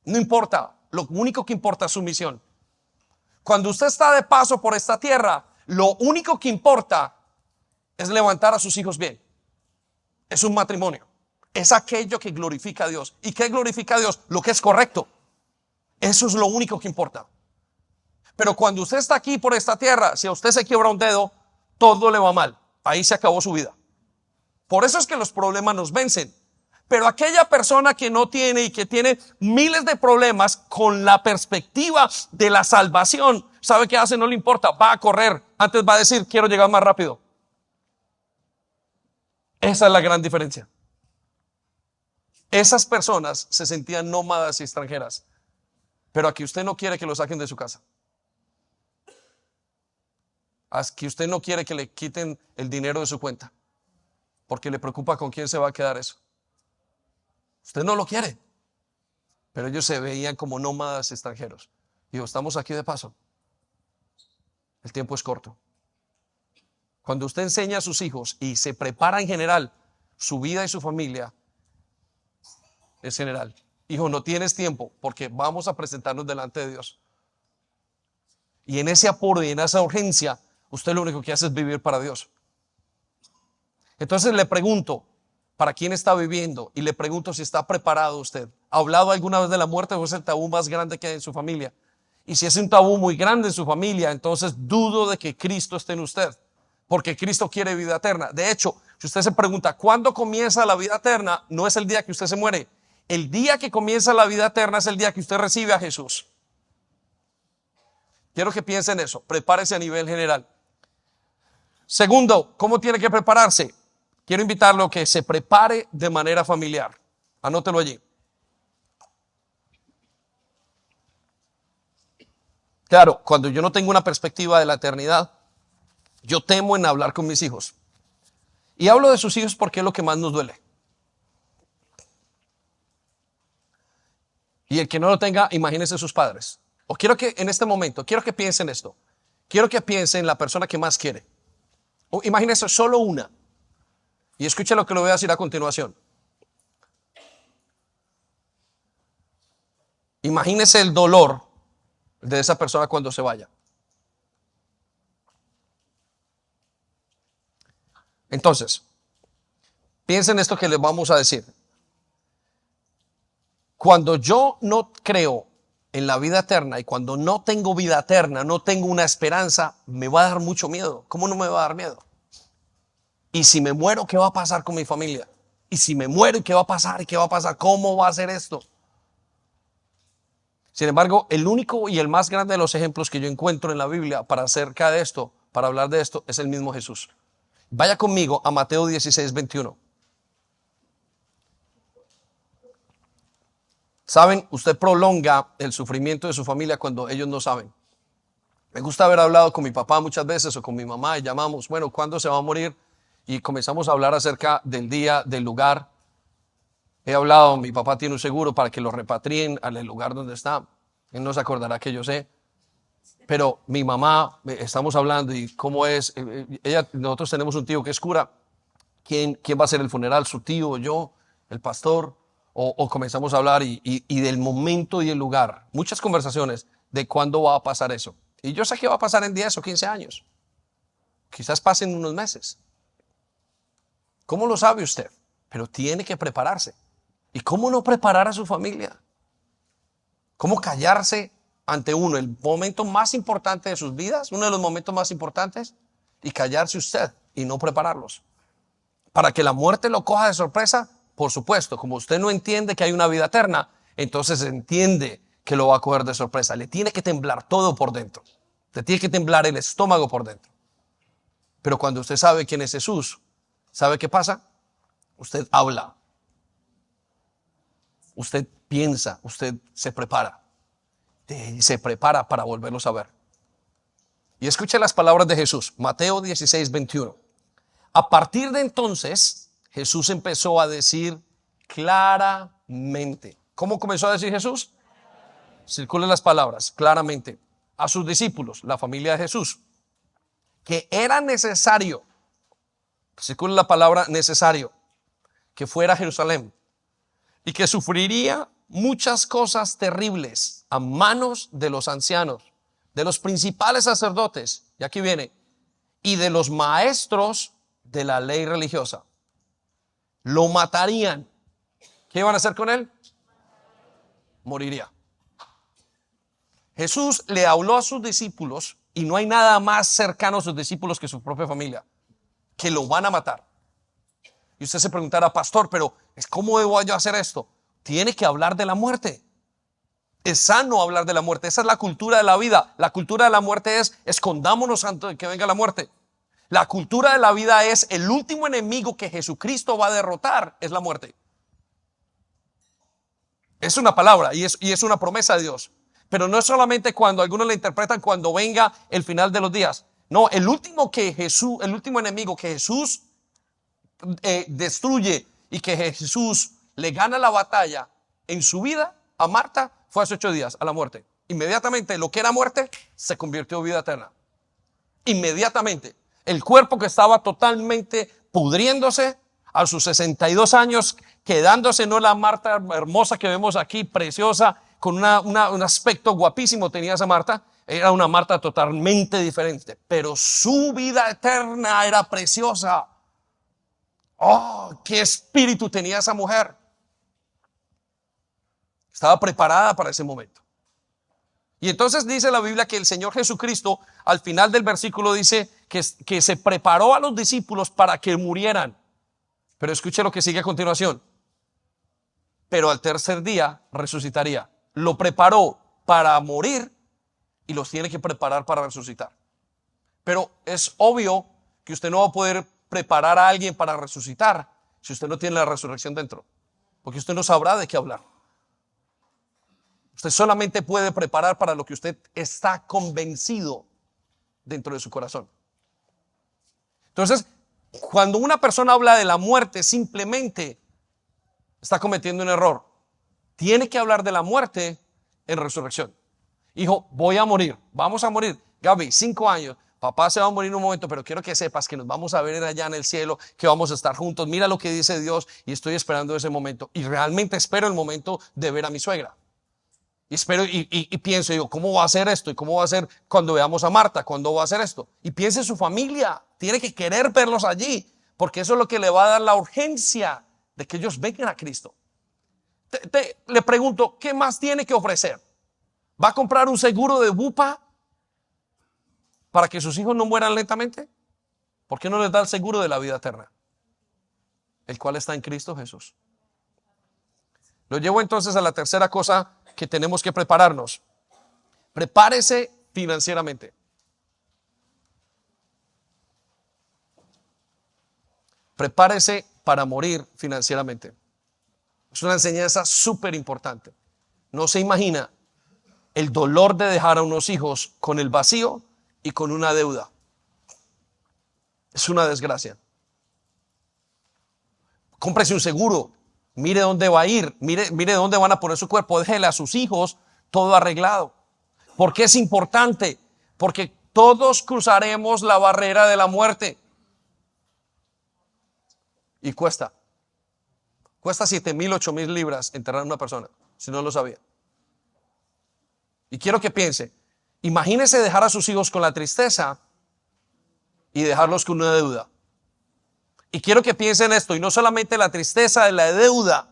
No importa. Lo único que importa es su misión. Cuando usted está de paso por esta tierra, lo único que importa es levantar a sus hijos bien. es un matrimonio. Es aquello que glorifica a Dios. ¿Y qué glorifica a Dios? Lo que es correcto. Eso es lo único que importa. Pero cuando usted está aquí por esta tierra, si a usted se quiebra un dedo, todo le va mal. Ahí se acabó su vida. Por eso es que los problemas nos vencen. Pero aquella persona que no tiene y que tiene miles de problemas con la perspectiva de la salvación, ¿sabe qué hace? No le importa, va a correr. Antes va a decir, quiero llegar más rápido. Esa es la gran diferencia. Esas personas se sentían nómadas y extranjeras. Pero aquí usted no quiere que lo saquen de su casa. Aquí usted no quiere que le quiten el dinero de su cuenta. Porque le preocupa con quién se va a quedar eso. Usted no lo quiere. Pero ellos se veían como nómadas extranjeros. Digo, estamos aquí de paso. El tiempo es corto. Cuando usted enseña a sus hijos y se prepara en general su vida y su familia, es general. Hijo, no tienes tiempo porque vamos a presentarnos delante de Dios. Y en ese apuro y en esa urgencia, usted lo único que hace es vivir para Dios. Entonces le pregunto, ¿para quién está viviendo? Y le pregunto si está preparado usted. ¿Ha hablado alguna vez de la muerte o es el tabú más grande que hay en su familia? Y si es un tabú muy grande en su familia, entonces dudo de que Cristo esté en usted. Porque Cristo quiere vida eterna. De hecho, si usted se pregunta, ¿cuándo comienza la vida eterna? No es el día que usted se muere. El día que comienza la vida eterna es el día que usted recibe a Jesús. Quiero que piense en eso. Prepárese a nivel general. Segundo, ¿cómo tiene que prepararse? Quiero invitarlo a que se prepare de manera familiar. Anótelo allí. Claro, cuando yo no tengo una perspectiva de la eternidad, yo temo en hablar con mis hijos. Y hablo de sus hijos porque es lo que más nos duele. Y el que no lo tenga, imagínese sus padres. O quiero que en este momento, quiero que piense en esto. Quiero que piense en la persona que más quiere. O imagínese solo una. Y escuche lo que le voy a decir a continuación. Imagínese el dolor de esa persona cuando se vaya. Entonces, piensen en esto que les vamos a decir. Cuando yo no creo en la vida eterna y cuando no tengo vida eterna, no tengo una esperanza, me va a dar mucho miedo. ¿Cómo no me va a dar miedo? Y si me muero, ¿qué va a pasar con mi familia? Y si me muero, ¿qué va a pasar? ¿Y qué va a pasar? ¿Cómo va a ser esto? Sin embargo, el único y el más grande de los ejemplos que yo encuentro en la Biblia para acerca de esto, para hablar de esto, es el mismo Jesús. Vaya conmigo a Mateo 16, 21. Saben, usted prolonga el sufrimiento de su familia cuando ellos no saben. Me gusta haber hablado con mi papá muchas veces o con mi mamá y llamamos, bueno, ¿cuándo se va a morir? Y comenzamos a hablar acerca del día, del lugar. He hablado, mi papá tiene un seguro para que lo repatrien al lugar donde está. Él no se acordará que yo sé. Pero mi mamá, estamos hablando y cómo es. Nosotros tenemos un tío que es cura. ¿Quién va a hacer el funeral? ¿Su tío, yo, el pastor? O comenzamos a hablar y del momento y el lugar. Muchas conversaciones de cuándo va a pasar eso. Y yo sé que va a pasar en 10 o 15 años. Quizás pasen unos meses. ¿Cómo lo sabe usted? Pero tiene que prepararse. ¿Y cómo no preparar a su familia? ¿Cómo callarse ante uno, el momento más importante de sus vidas, uno de los momentos más importantes, y callarse usted y no prepararlos? Para que la muerte lo coja de sorpresa, por supuesto, como usted no entiende que hay una vida eterna, entonces entiende que lo va a coger de sorpresa. Le tiene que temblar todo por dentro. Le tiene que temblar el estómago por dentro. Pero cuando usted sabe quién es Jesús, ¿sabe qué pasa? Usted habla. Usted piensa, usted se prepara. Se prepara para volverlos a ver. Y escuche las palabras de Jesús, Mateo 16, 21. A partir de entonces, Jesús empezó a decir claramente. ¿Cómo comenzó a decir Jesús? Circulen las palabras, claramente. A sus discípulos, la familia de Jesús, que era necesario, circule la palabra necesario, que fuera a Jerusalén y que sufriría muchas cosas terribles a manos de los ancianos, de los principales sacerdotes, y aquí viene, y de los maestros de la ley religiosa. lo matarían. ¿Qué iban a hacer con él? Moriría. Jesús le habló a sus discípulos y no hay nada más cercano a sus discípulos que su propia familia, que lo van a matar. Y usted se preguntará, pastor, pero ¿cómo debo yo hacer esto? Tiene que hablar de la muerte. Es sano hablar de la muerte. Esa es la cultura de la vida. La cultura de la muerte es escondámonos antes de que venga la muerte. La cultura de la vida es el último enemigo que Jesucristo va a derrotar, es la muerte. Es una palabra y es una promesa de Dios. Pero no es solamente cuando algunos la interpretan cuando venga el final de los días. No, el último enemigo que Jesús destruye y que Jesús le gana la batalla en su vida a Marta fue hace 8 días, a la muerte. Inmediatamente lo que era muerte se convirtió en vida eterna. Inmediatamente. El cuerpo que estaba totalmente pudriéndose a sus 62 años, quedándose, no la Marta hermosa que vemos aquí, preciosa, con un aspecto guapísimo tenía esa Marta. Era una Marta totalmente diferente, pero su vida eterna era preciosa. Oh, qué espíritu tenía esa mujer. Estaba preparada para ese momento. Y entonces dice la Biblia que el Señor Jesucristo, al final del versículo dice que se preparó a los discípulos para que murieran. Pero escuche lo que sigue a continuación. Pero al tercer día resucitaría. Lo preparó para morir y los tiene que preparar para resucitar. Pero es obvio que usted no va a poder preparar a alguien para resucitar si usted no tiene la resurrección dentro. Porque usted no sabrá de qué hablar. Usted solamente puede preparar para lo que usted está convencido dentro de su corazón. Entonces, cuando una persona habla de la muerte, simplemente está cometiendo un error. Tiene que hablar de la muerte en resurrección. Hijo, voy a morir, vamos a morir. Gaby, 5 años, papá se va a morir en un momento, pero quiero que sepas que nos vamos a ver allá en el cielo, que vamos a estar juntos. Mira lo que dice Dios y estoy esperando ese momento. Y realmente espero el momento de ver a mi suegra. Y espero y pienso, digo, ¿cómo va a ser esto? ¿Y cómo va a ser cuando veamos a Marta? ¿Cuándo va a ser esto? Y piense en su familia. Tiene que querer verlos allí, porque eso es lo que le va a dar la urgencia de que ellos vengan a Cristo. Le pregunto, ¿qué más tiene que ofrecer? ¿Va a comprar un seguro de bupa para que sus hijos no mueran lentamente? ¿Por qué no les da el seguro de la vida eterna? El cual está en Cristo Jesús. Lo llevo entonces a la tercera cosa que tenemos que prepararnos. Prepárese financieramente. Prepárese para morir financieramente. Es una enseñanza súper importante. No se imagina el dolor de dejar a unos hijos con el vacío y con una deuda. Es una desgracia. Cómprese un seguro. Mire dónde va a ir, mire dónde van a poner su cuerpo, déjele a sus hijos todo arreglado. ¿Por qué es importante? Porque todos cruzaremos la barrera de la muerte. Y cuesta 7,000, 8,000 libras enterrar a una persona, si no lo sabía. Y quiero que piense, imagínese dejar a sus hijos con la tristeza y dejarlos con una deuda. Y quiero que piensen esto, y no solamente la tristeza de la deuda,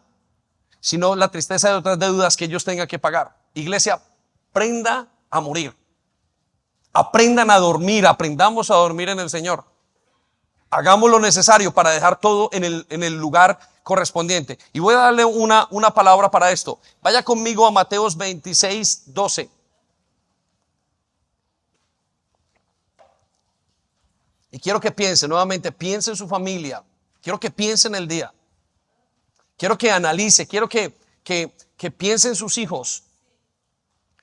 sino la tristeza de otras deudas que ellos tengan que pagar. Iglesia, aprenda a morir. Aprendan a dormir, aprendamos a dormir en el Señor. Hagamos lo necesario para dejar todo en el lugar correspondiente. Y voy a darle una palabra para esto. Vaya conmigo a Mateos 26, 12. Y quiero que piense nuevamente, piense en su familia. Quiero que piense en el día. Quiero que analice, quiero que piense en sus hijos.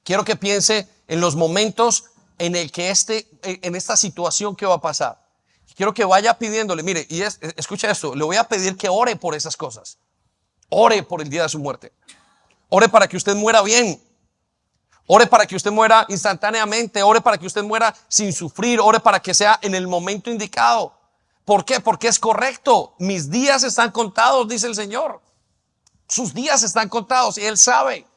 Quiero que piense en los momentos en el que en esta situación que va a pasar. Quiero que vaya pidiéndole, mire, y escucha esto, le voy a pedir que ore por esas cosas. Ore por el día de su muerte. Ore para que usted muera bien. Ore para que usted muera instantáneamente. Ore para que usted muera sin sufrir. Ore para que sea en el momento indicado. ¿Por qué? Porque es correcto. Mis días están contados, dice el Señor. Sus días están contados y Él sabe.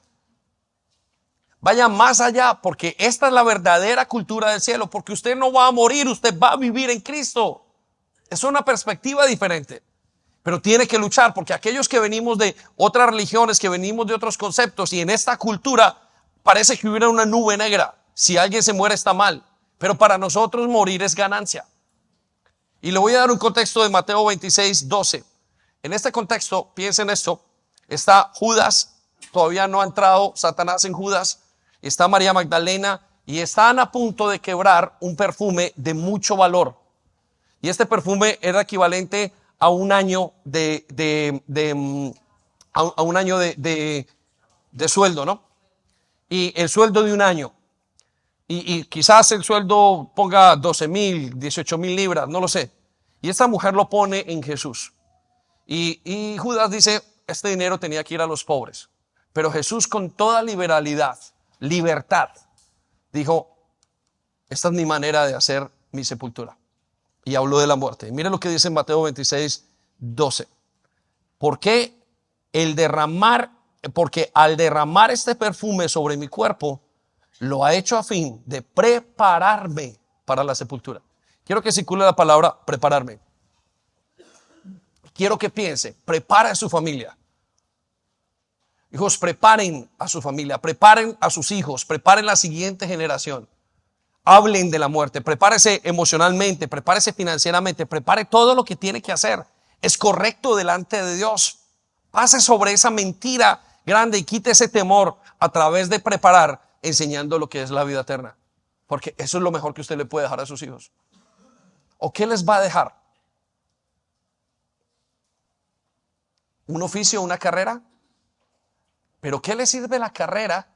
Vaya más allá, porque esta es la verdadera cultura del cielo. Porque usted no va a morir, usted va a vivir en Cristo. Es una perspectiva diferente. Pero tiene que luchar, porque aquellos que venimos de otras religiones, que venimos de otros conceptos, y en esta cultura parece que hubiera una nube negra. Si alguien se muere está mal, pero para nosotros morir es ganancia. Y le voy a dar un contexto de Mateo 26:12. En este contexto, piensen esto, está Judas, todavía no ha entrado Satanás en Judas, está María Magdalena y están a punto de quebrar un perfume de mucho valor. Y este perfume era equivalente a un año a un año de sueldo, ¿no? Y el sueldo de un año. Y quizás el sueldo ponga 12,000, 18,000 libras, no lo sé. Y esta mujer lo pone en Jesús. Y Judas dice, este dinero tenía que ir a los pobres. Pero Jesús con toda libertad, dijo, esta es mi manera de hacer mi sepultura. Y habló de la muerte. Mire lo que dice en Mateo 26:12. Porque al derramar este perfume sobre mi cuerpo, lo ha hecho a fin de prepararme para la sepultura. Quiero que circule la palabra prepararme. Quiero que piense, prepare a su familia. Hijos, preparen a su familia, preparen a sus hijos, preparen la siguiente generación. Hablen de la muerte, prepárese emocionalmente, prepárese financieramente, prepare todo lo que tiene que hacer. Es correcto delante de Dios. Pase sobre esa mentira grande y quite ese temor a través de preparar, enseñando lo que es la vida eterna. Porque eso es lo mejor que usted le puede dejar a sus hijos. ¿O qué les va a dejar? ¿Un oficio, una carrera? ¿Pero qué le sirve la carrera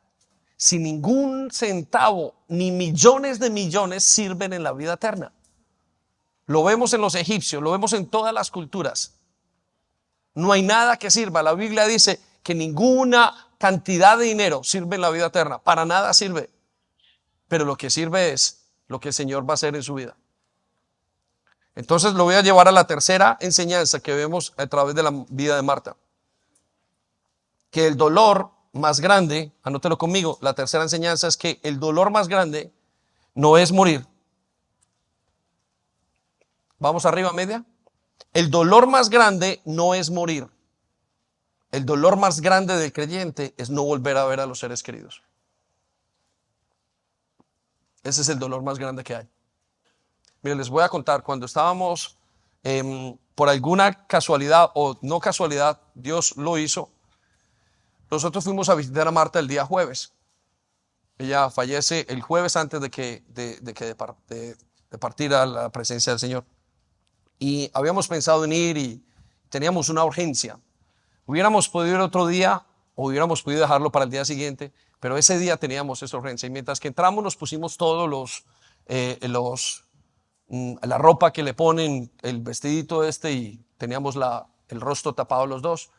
si ningún centavo ni millones de millones sirven en la vida eterna? Lo vemos en los egipcios, lo vemos en todas las culturas. No hay nada que sirva. La Biblia dice que ninguna cantidad de dinero sirve en la vida eterna. Para nada sirve. Pero lo que sirve es lo que el Señor va a hacer en su vida. Entonces lo voy a llevar a la tercera enseñanza que vemos a través de la vida de Marta. Que el dolor más grande, anótelo conmigo, la tercera enseñanza es que el dolor más grande no es morir. Vamos arriba, media. El dolor más grande no es morir. El dolor más grande del creyente es no volver a ver a los seres queridos. Ese es el dolor más grande que hay. Miren, les voy a contar, cuando estábamos, por alguna casualidad o no casualidad, Dios lo hizo. Nosotros fuimos a visitar a Marta el día jueves. Ella fallece el jueves antes de partir a la presencia del Señor. Y habíamos pensado en ir y teníamos una urgencia. Hubiéramos podido ir otro día o hubiéramos podido dejarlo para el día siguiente, pero ese día teníamos esa urgencia. Y mientras que entramos nos pusimos todos la ropa que le ponen, el vestidito y teníamos el rostro tapado los dos.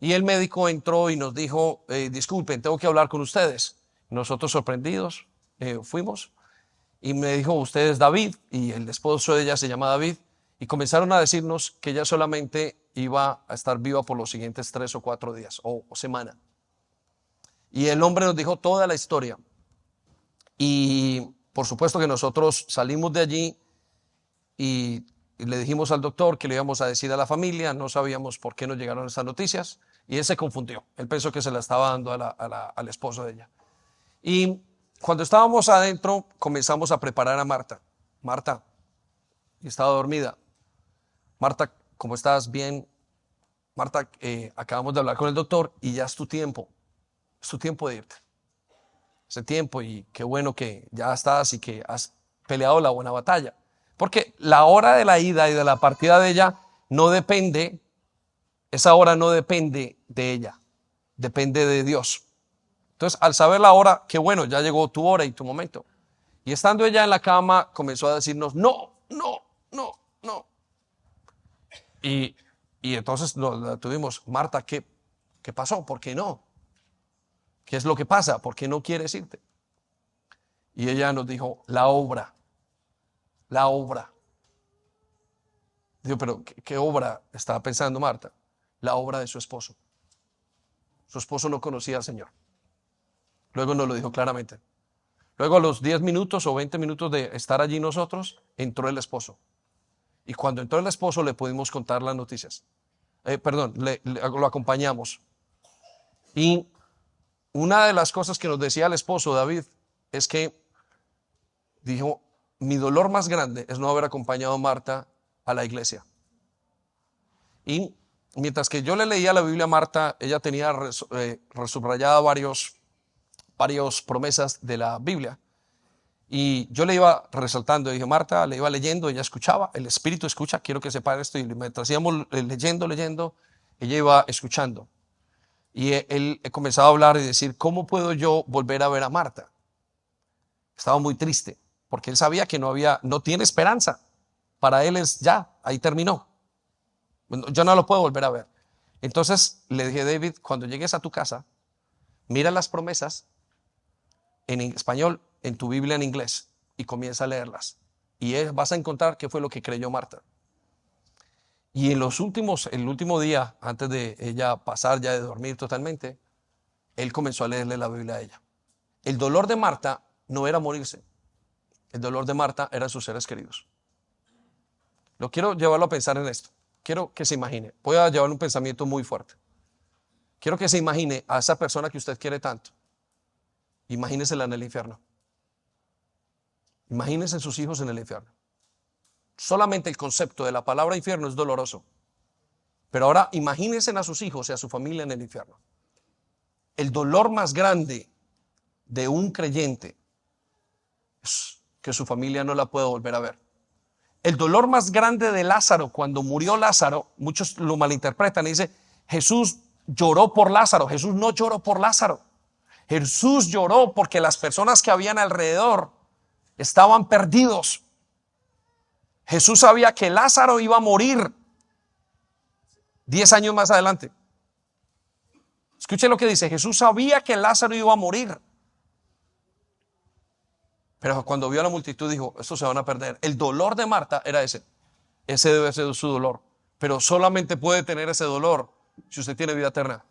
Y el médico entró y nos dijo, disculpen, tengo que hablar con ustedes. Nosotros sorprendidos fuimos y me dijo, usted es David, y el esposo de ella se llama David, y comenzaron a decirnos que ella solamente iba a estar viva por los siguientes 3 o 4 días o semana. Y el hombre nos dijo toda la historia. Y por supuesto que nosotros salimos de allí y le dijimos al doctor que le íbamos a decir a la familia, no sabíamos por qué nos llegaron esas noticias, y él se confundió. Él pensó que se la estaba dando al esposo de ella. Y cuando estábamos adentro, comenzamos a preparar a Marta. Marta, y estaba dormida. Marta, ¿cómo estás? Bien. Marta, acabamos de hablar con el doctor y ya es tu tiempo. Es tu tiempo de irte. Ese tiempo, y qué bueno que ya estás y que has peleado la buena batalla. Porque la hora de la ida y de la partida de ella no depende, esa hora no depende de ella, depende de Dios. Entonces, al saber la hora, qué bueno, ya llegó tu hora y tu momento. Y estando ella en la cama, comenzó a decirnos, no. Y entonces la tuvimos, Marta, ¿qué pasó? ¿Por qué no? ¿Qué es lo que pasa? ¿Por qué no quieres irte? Y ella nos dijo, la obra. Digo, pero ¿qué obra estaba pensando Marta? La obra de su esposo. Su esposo no conocía al Señor. Luego nos lo dijo claramente. Luego a los 10 minutos o 20 minutos de estar allí nosotros, entró el esposo. Y cuando entró el esposo le pudimos contar las noticias. lo acompañamos. Y una de las cosas que nos decía el esposo David es que dijo, mi dolor más grande es no haber acompañado a Marta a la iglesia. Y mientras que yo le leía la Biblia a Marta, ella tenía resubrayada varias promesas de la Biblia. Y yo le iba resaltando, dije, Marta, le iba leyendo, ella escuchaba, el Espíritu escucha, quiero que sepa esto. Y mientras íbamos leyendo, ella iba escuchando. Y él comenzaba a hablar y decir, ¿cómo puedo yo volver a ver a Marta? Estaba muy triste, porque él sabía que no tiene esperanza. Para él es ya, ahí terminó. Yo no lo puedo volver a ver. Entonces le dije, David, cuando llegues a tu casa, mira las promesas en español, en tu Biblia en inglés, y comienza a leerlas. Y vas a encontrar qué fue lo que creyó Marta. Y el último día, antes de ella pasar ya de dormir totalmente, él comenzó a leerle la Biblia a ella. El dolor de Marta no era morirse. El dolor de Marta eran sus seres queridos. Lo quiero llevarlo a pensar en esto. Quiero que se imagine. Voy a llevar un pensamiento muy fuerte. Quiero que se imagine a esa persona que usted quiere tanto. Imagínesela en el infierno. Imagínese sus hijos en el infierno. Solamente el concepto de la palabra infierno es doloroso. Pero ahora imagínense a sus hijos y a su familia en el infierno. El dolor más grande de un creyente es que su familia no la pueda volver a ver. El dolor más grande de Lázaro, cuando murió Lázaro, muchos lo malinterpretan y dicen, Jesús lloró por Lázaro. Jesús no lloró por Lázaro. Jesús lloró porque las personas que habían alrededor estaban perdidos. Jesús sabía que Lázaro iba a morir 10 años más adelante. Escuche lo que dice, Jesús sabía que Lázaro iba a morir. Pero cuando vio a la multitud dijo, estos se van a perder. El dolor de Marta era ese. Ese debe ser su dolor. Pero solamente puede tener ese dolor si usted tiene vida eterna.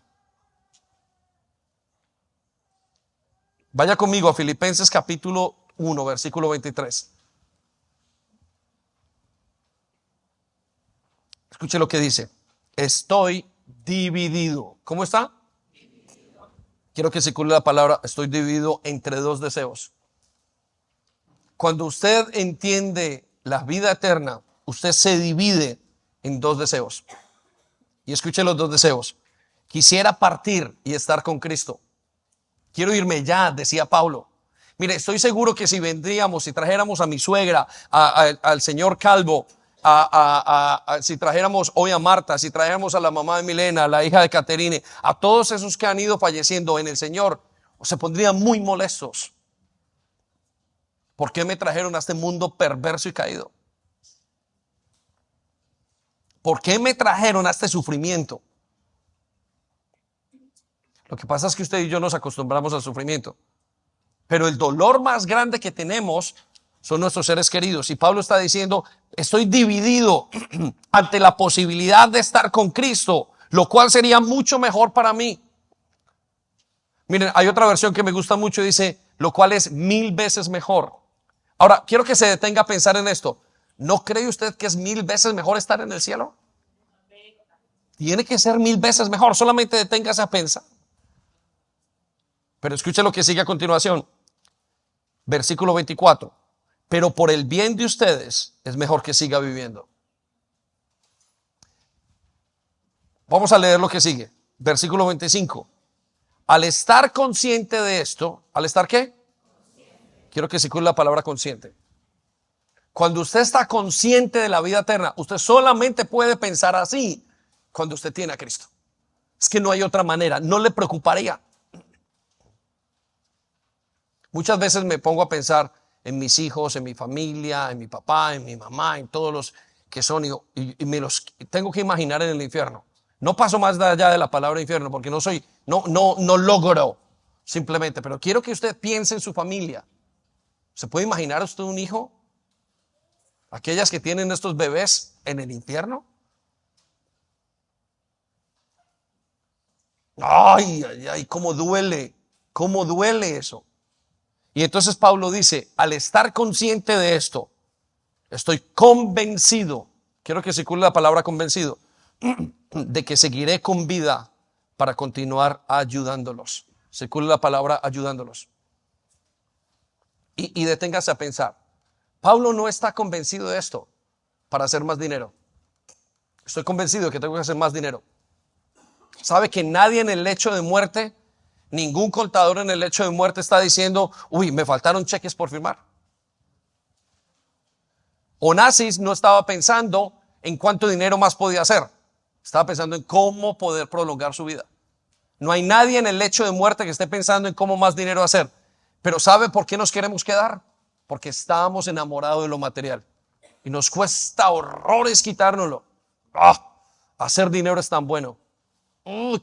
Vaya conmigo a Filipenses capítulo 1, versículo 23. Escuche lo que dice. Estoy dividido. ¿Cómo está? Quiero que circule la palabra, estoy dividido entre dos deseos. Cuando usted entiende la vida eterna, usted se divide en dos deseos. Y escuche los dos deseos. Quisiera partir y estar con Cristo. Quiero irme ya, decía Pablo. Mire, estoy seguro que si vendríamos, si trajéramos a mi suegra, al señor Calvo, si trajéramos hoy a Marta, si trajéramos a la mamá de Milena, a la hija de Caterine, a todos esos que han ido falleciendo en el Señor, se pondrían muy molestos. ¿Por qué me trajeron a este mundo perverso y caído? ¿Por qué me trajeron a este sufrimiento? Lo que pasa es que usted y yo nos acostumbramos al sufrimiento. Pero el dolor más grande que tenemos son nuestros seres queridos. Y Pablo está diciendo, estoy dividido ante la posibilidad de estar con Cristo, lo cual sería mucho mejor para mí. Miren, hay otra versión que me gusta mucho, dice, lo cual es 1000 veces mejor. Ahora, quiero que se detenga a pensar en esto. ¿No cree usted que es 1000 veces mejor estar en el cielo? Tiene que ser 1000 veces mejor. Solamente deténgase a pensar. Pero escuche lo que sigue a continuación. Versículo 24. Pero por el bien de ustedes es mejor que siga viviendo. Vamos a leer lo que sigue. Versículo 25. Al estar consciente de esto, ¿al estar qué? Quiero que circule la palabra consciente. Cuando usted está consciente de la vida eterna, usted solamente puede pensar así cuando usted tiene a Cristo. Es que no hay otra manera, no le preocuparía. Muchas veces me pongo a pensar en mis hijos, en mi familia, en mi papá, en mi mamá, en todos los que son, y me los tengo que imaginar en el infierno. No paso más allá de la palabra infierno porque no logro simplemente, pero quiero que usted piense en su familia. ¿Se puede imaginar usted un hijo? Aquellas que tienen estos bebés en el infierno. Ay, ay, ay, cómo duele eso. Y entonces Pablo dice, al estar consciente de esto, estoy convencido, quiero que circule la palabra convencido, de que seguiré con vida para continuar ayudándolos. Circula la palabra ayudándolos. Y deténgase a pensar. Pablo no está convencido de esto para hacer más dinero. Estoy convencido de que tengo que hacer más dinero. Sabe que nadie en el lecho de muerte, ningún contador en el lecho de muerte está diciendo, uy, me faltaron cheques por firmar. Onassis no estaba pensando en cuánto dinero más podía hacer. Estaba pensando en cómo poder prolongar su vida. No hay nadie en el lecho de muerte que esté pensando en cómo más dinero hacer. Pero ¿sabe por qué nos queremos quedar? Porque estamos enamorados de lo material. Y nos cuesta horrores quitárnoslo. Hacer dinero es tan bueno.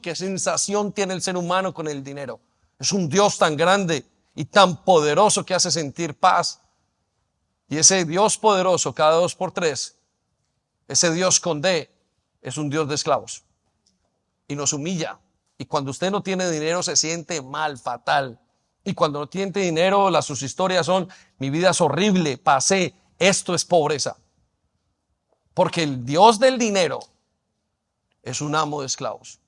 Qué sensación tiene el ser humano con el dinero. Es un Dios tan grande y tan poderoso que hace sentir paz. Y ese Dios poderoso, cada 2 por 3, ese Dios con D, es un Dios de esclavos. Y nos humilla. Y cuando usted no tiene dinero se siente mal, fatal. Y cuando no tiene dinero, sus historias son, mi vida es horrible, pasé, esto es pobreza. Porque el Dios del dinero es un amo de esclavos.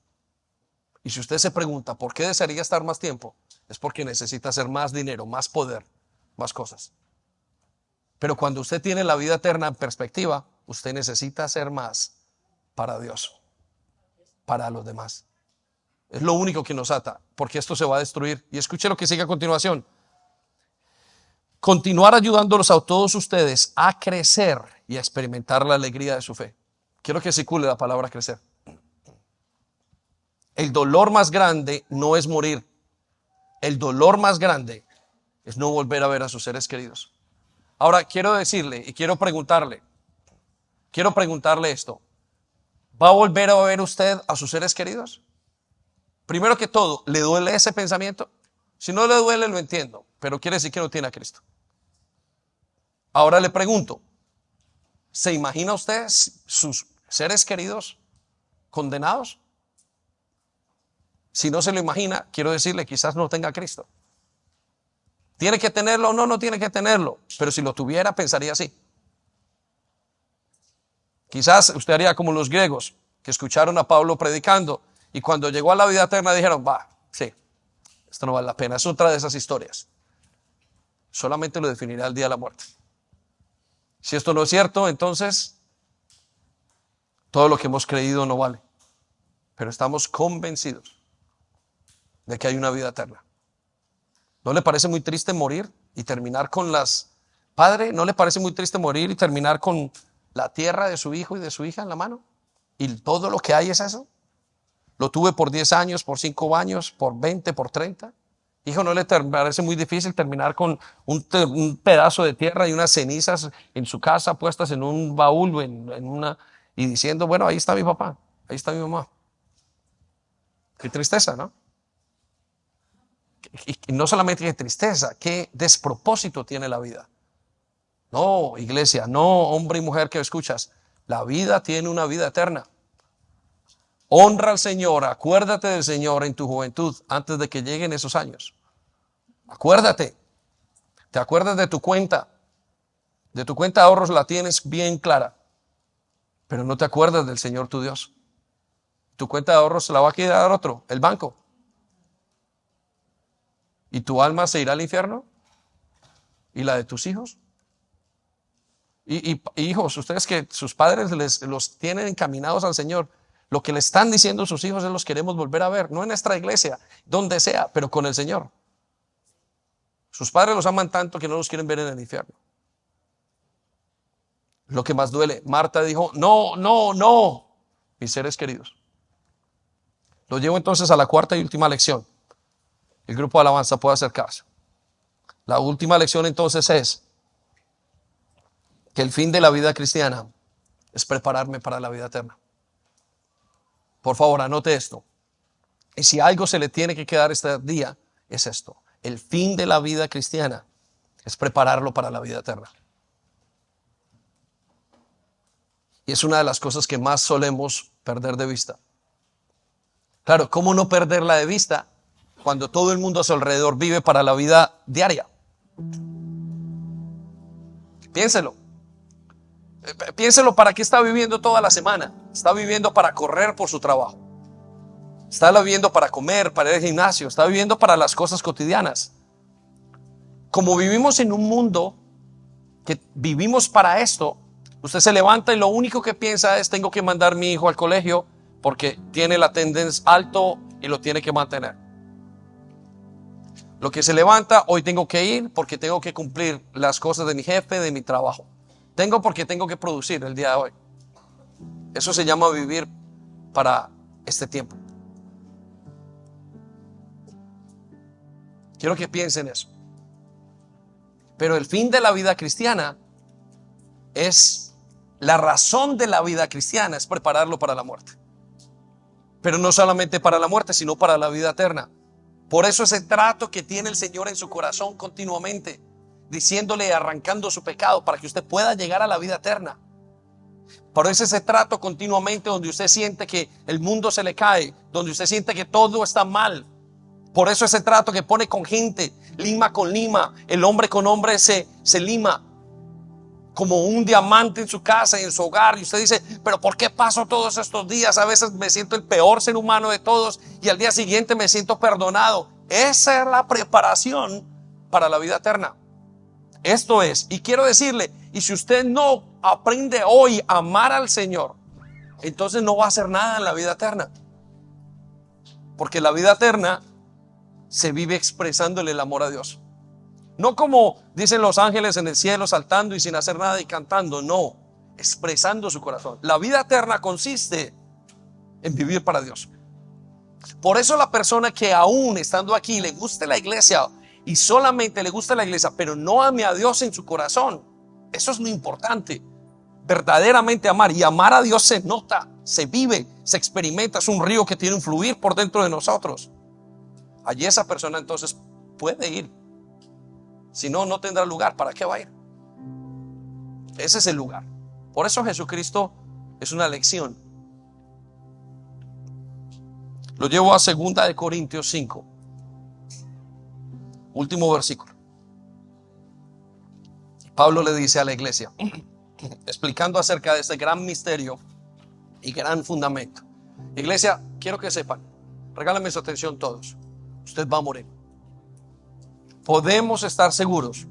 Y si usted se pregunta, ¿por qué desearía estar más tiempo? Es porque necesita hacer más dinero, más poder, más cosas. Pero cuando usted tiene la vida eterna en perspectiva, usted necesita hacer más para Dios, para los demás. Es lo único que nos ata, porque esto se va a destruir. Y escuche lo que sigue a continuación. Continuar ayudándolos a todos ustedes a crecer y a experimentar la alegría de su fe. Quiero que circule la palabra crecer. El dolor más grande no es morir. El dolor más grande es no volver a ver a sus seres queridos. Ahora quiero decirle y quiero preguntarle esto. ¿Va a volver a ver usted a sus seres queridos? Primero que todo, ¿le duele ese pensamiento? Si no le duele, lo entiendo, pero quiere decir que no tiene a Cristo. Ahora le pregunto, ¿se imagina usted sus seres queridos condenados? Si no se lo imagina, quiero decirle, quizás no tenga a Cristo. ¿Tiene que tenerlo? No tiene que tenerlo, pero si lo tuviera, pensaría así. Quizás usted haría como los griegos, que escucharon a Pablo predicando, y cuando llegó a la vida eterna dijeron, sí, esto no vale la pena. Es otra de esas historias. Solamente lo definirá el día de la muerte. Si esto no es cierto, entonces todo lo que hemos creído no vale. Pero estamos convencidos de que hay una vida eterna. ¿No le parece muy triste morir y terminar con Padre, ¿no le parece muy triste morir y terminar con la tierra de su hijo y de su hija en la mano? ¿Y todo lo que hay es eso? Lo tuve por 10 años, por 5 años, por 20, por 30. Hijo, ¿no le parece muy difícil terminar con un pedazo de tierra y unas cenizas en su casa puestas en un baúl y diciendo, bueno, ahí está mi papá, ahí está mi mamá? Qué tristeza, ¿no? Y no solamente qué tristeza, qué despropósito tiene la vida. No, iglesia, no, hombre y mujer que escuchas, la vida tiene una vida eterna. Honra al Señor, acuérdate del Señor en tu juventud antes de que lleguen esos años. Acuérdate, te acuerdas de tu cuenta de ahorros, la tienes bien clara, pero no te acuerdas del Señor tu Dios. Tu cuenta de ahorros se la va a quedar otro, el banco. ¿Y tu alma se irá al infierno? ¿Y la de tus hijos? Y hijos, ustedes que sus padres los tienen encaminados al Señor, lo que le están diciendo sus hijos es los queremos volver a ver, no en nuestra iglesia, donde sea, pero con el Señor. Sus padres los aman tanto que no los quieren ver en el infierno. Lo que más duele, Marta dijo, no, mis seres queridos. Lo llevo entonces a la cuarta y última lección. El grupo de alabanza puede acercarse. La última lección entonces es que el fin de la vida cristiana es prepararme para la vida eterna. Por favor, anote esto. Y si algo se le tiene que quedar este día, es esto. El fin de la vida cristiana es prepararlo para la vida eterna. Y es una de las cosas que más solemos perder de vista. Claro, ¿cómo no perderla de vista cuando todo el mundo a su alrededor vive para la vida diaria? Piénselo. Piénselo, ¿para qué está viviendo toda la semana? Está viviendo para correr por su trabajo. Está viviendo para comer, para ir al gimnasio. Está viviendo para las cosas cotidianas. Como vivimos en un mundo que vivimos para esto, usted se levanta y lo único que piensa es: tengo que mandar a mi hijo al colegio porque tiene el attendance alto y lo tiene que mantener. Lo que se levanta: hoy tengo que ir porque tengo que cumplir las cosas de mi jefe, de mi trabajo. Porque tengo que producir el día de hoy. Eso se llama vivir para este tiempo. Quiero que piensen eso. Pero el fin de la vida cristiana es, la razón de la vida cristiana es prepararlo para la muerte. Pero no solamente para la muerte, sino para la vida eterna. Por eso ese trato que tiene el Señor en su corazón continuamente, diciéndole, arrancando su pecado para que usted pueda llegar a la vida eterna. Por eso ese trato continuamente donde usted siente que el mundo se le cae, donde usted siente que todo está mal. Por eso ese trato que pone con gente, lima con lima, el hombre con hombre se lima como un diamante en su casa y en su hogar. Y usted dice: pero ¿por qué paso todos estos días? A veces me siento el peor ser humano de todos y al día siguiente me siento perdonado. Esa es la preparación para la vida eterna. Esto es, y quiero decirle, y si usted no aprende hoy a amar al Señor, entonces no va a hacer nada en la vida eterna. Porque la vida eterna se vive expresándole el amor a Dios. No como dicen los ángeles en el cielo saltando y sin hacer nada y cantando, no, expresando su corazón. La vida eterna consiste en vivir para Dios. Por eso la persona que aún estando aquí le guste la iglesia y solamente le gusta la iglesia, pero no ame a Dios en su corazón, eso es lo importante. Verdaderamente amar, y amar a Dios se nota, se vive, se experimenta, es un río que tiene un fluir por dentro de nosotros. Allí esa persona entonces puede ir. Si no, no tendrá lugar. ¿Para qué va a ir? Ese es el lugar. Por eso Jesucristo es una lección. Lo llevo a 2 de Corintios 5. Último versículo. Pablo le dice a la iglesia, explicando acerca de este gran misterio y gran fundamento: iglesia, quiero que sepan, regálenme su atención todos, usted va a morir. Podemos estar seguros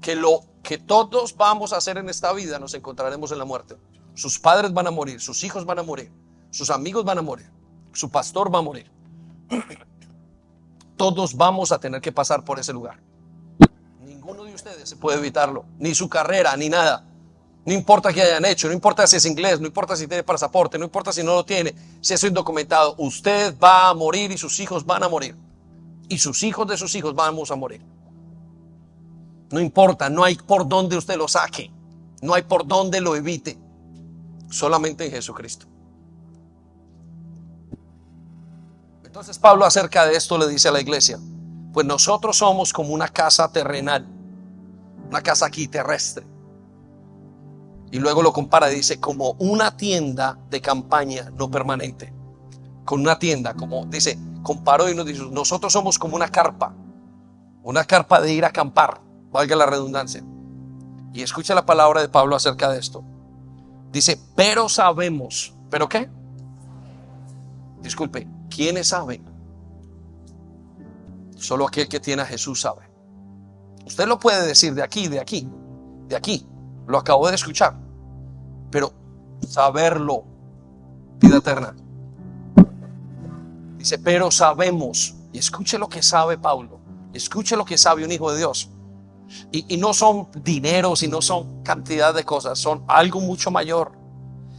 que lo que todos vamos a hacer en esta vida nos encontraremos en la muerte. Sus padres van a morir, sus hijos van a morir, sus amigos van a morir, su pastor va a morir. Todos vamos a tener que pasar por ese lugar. Ninguno de ustedes se puede evitarlo, ni su carrera, ni nada. No importa qué hayan hecho, no importa si es inglés, no importa si tiene pasaporte, no importa si no lo tiene, si es indocumentado, usted va a morir y sus hijos van a morir. Y sus hijos de sus hijos vamos a morir. No importa, no hay por dónde usted lo saque, no hay por dónde lo evite, solamente en Jesucristo. Entonces Pablo acerca de esto le dice a la iglesia: pues nosotros somos como una casa terrenal, una casa aquí terrestre. Y luego lo compara y dice: como una tienda de campaña no permanente. Con una tienda, como dice, comparó y nos dice: nosotros somos como una carpa de ir a acampar, valga la redundancia. Y escucha la palabra de Pablo acerca de esto. Dice: pero sabemos. ¿Pero qué? Disculpe, ¿quiénes saben? Solo aquel que tiene a Jesús sabe. Usted lo puede decir de aquí, de aquí, de aquí. Lo acabo de escuchar. Pero saberlo, vida eterna. Dice: pero sabemos. Y escuche lo que sabe Pablo. Escuche lo que sabe un hijo de Dios. Y no son dineros y no son cantidad de cosas. Son algo mucho mayor.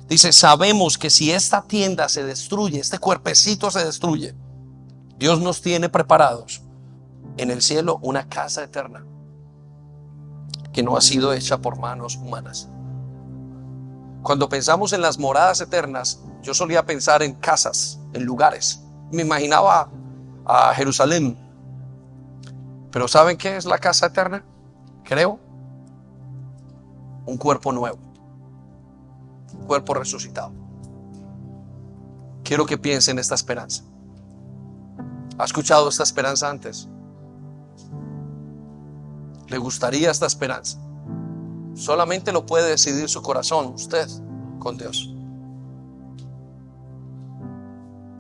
Dice: sabemos que si esta tienda se destruye, este cuerpecito se destruye, Dios nos tiene preparados en el cielo una casa eterna que no ha sido hecha por manos humanas. Cuando pensamos en las moradas eternas, yo solía pensar en casas, en lugares. Me imaginaba a Jerusalén. Pero ¿saben qué es la casa eterna? Creo, un cuerpo nuevo, un cuerpo resucitado. Quiero que piensen en esta esperanza. ¿Ha escuchado esta esperanza antes? ¿Le gustaría esta esperanza? Solamente lo puede decidir su corazón, usted, con Dios.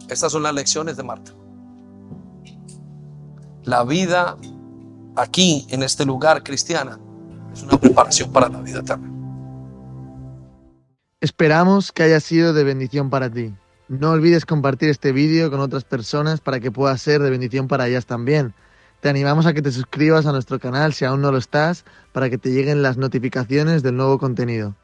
Estas son las lecciones de Marta. La vida aquí, en este lugar cristiana, es una preparación para la vida eterna. Esperamos que haya sido de bendición para ti. No olvides compartir este vídeo con otras personas para que pueda ser de bendición para ellas también. Te animamos a que te suscribas a nuestro canal si aún no lo estás, para que te lleguen las notificaciones del nuevo contenido.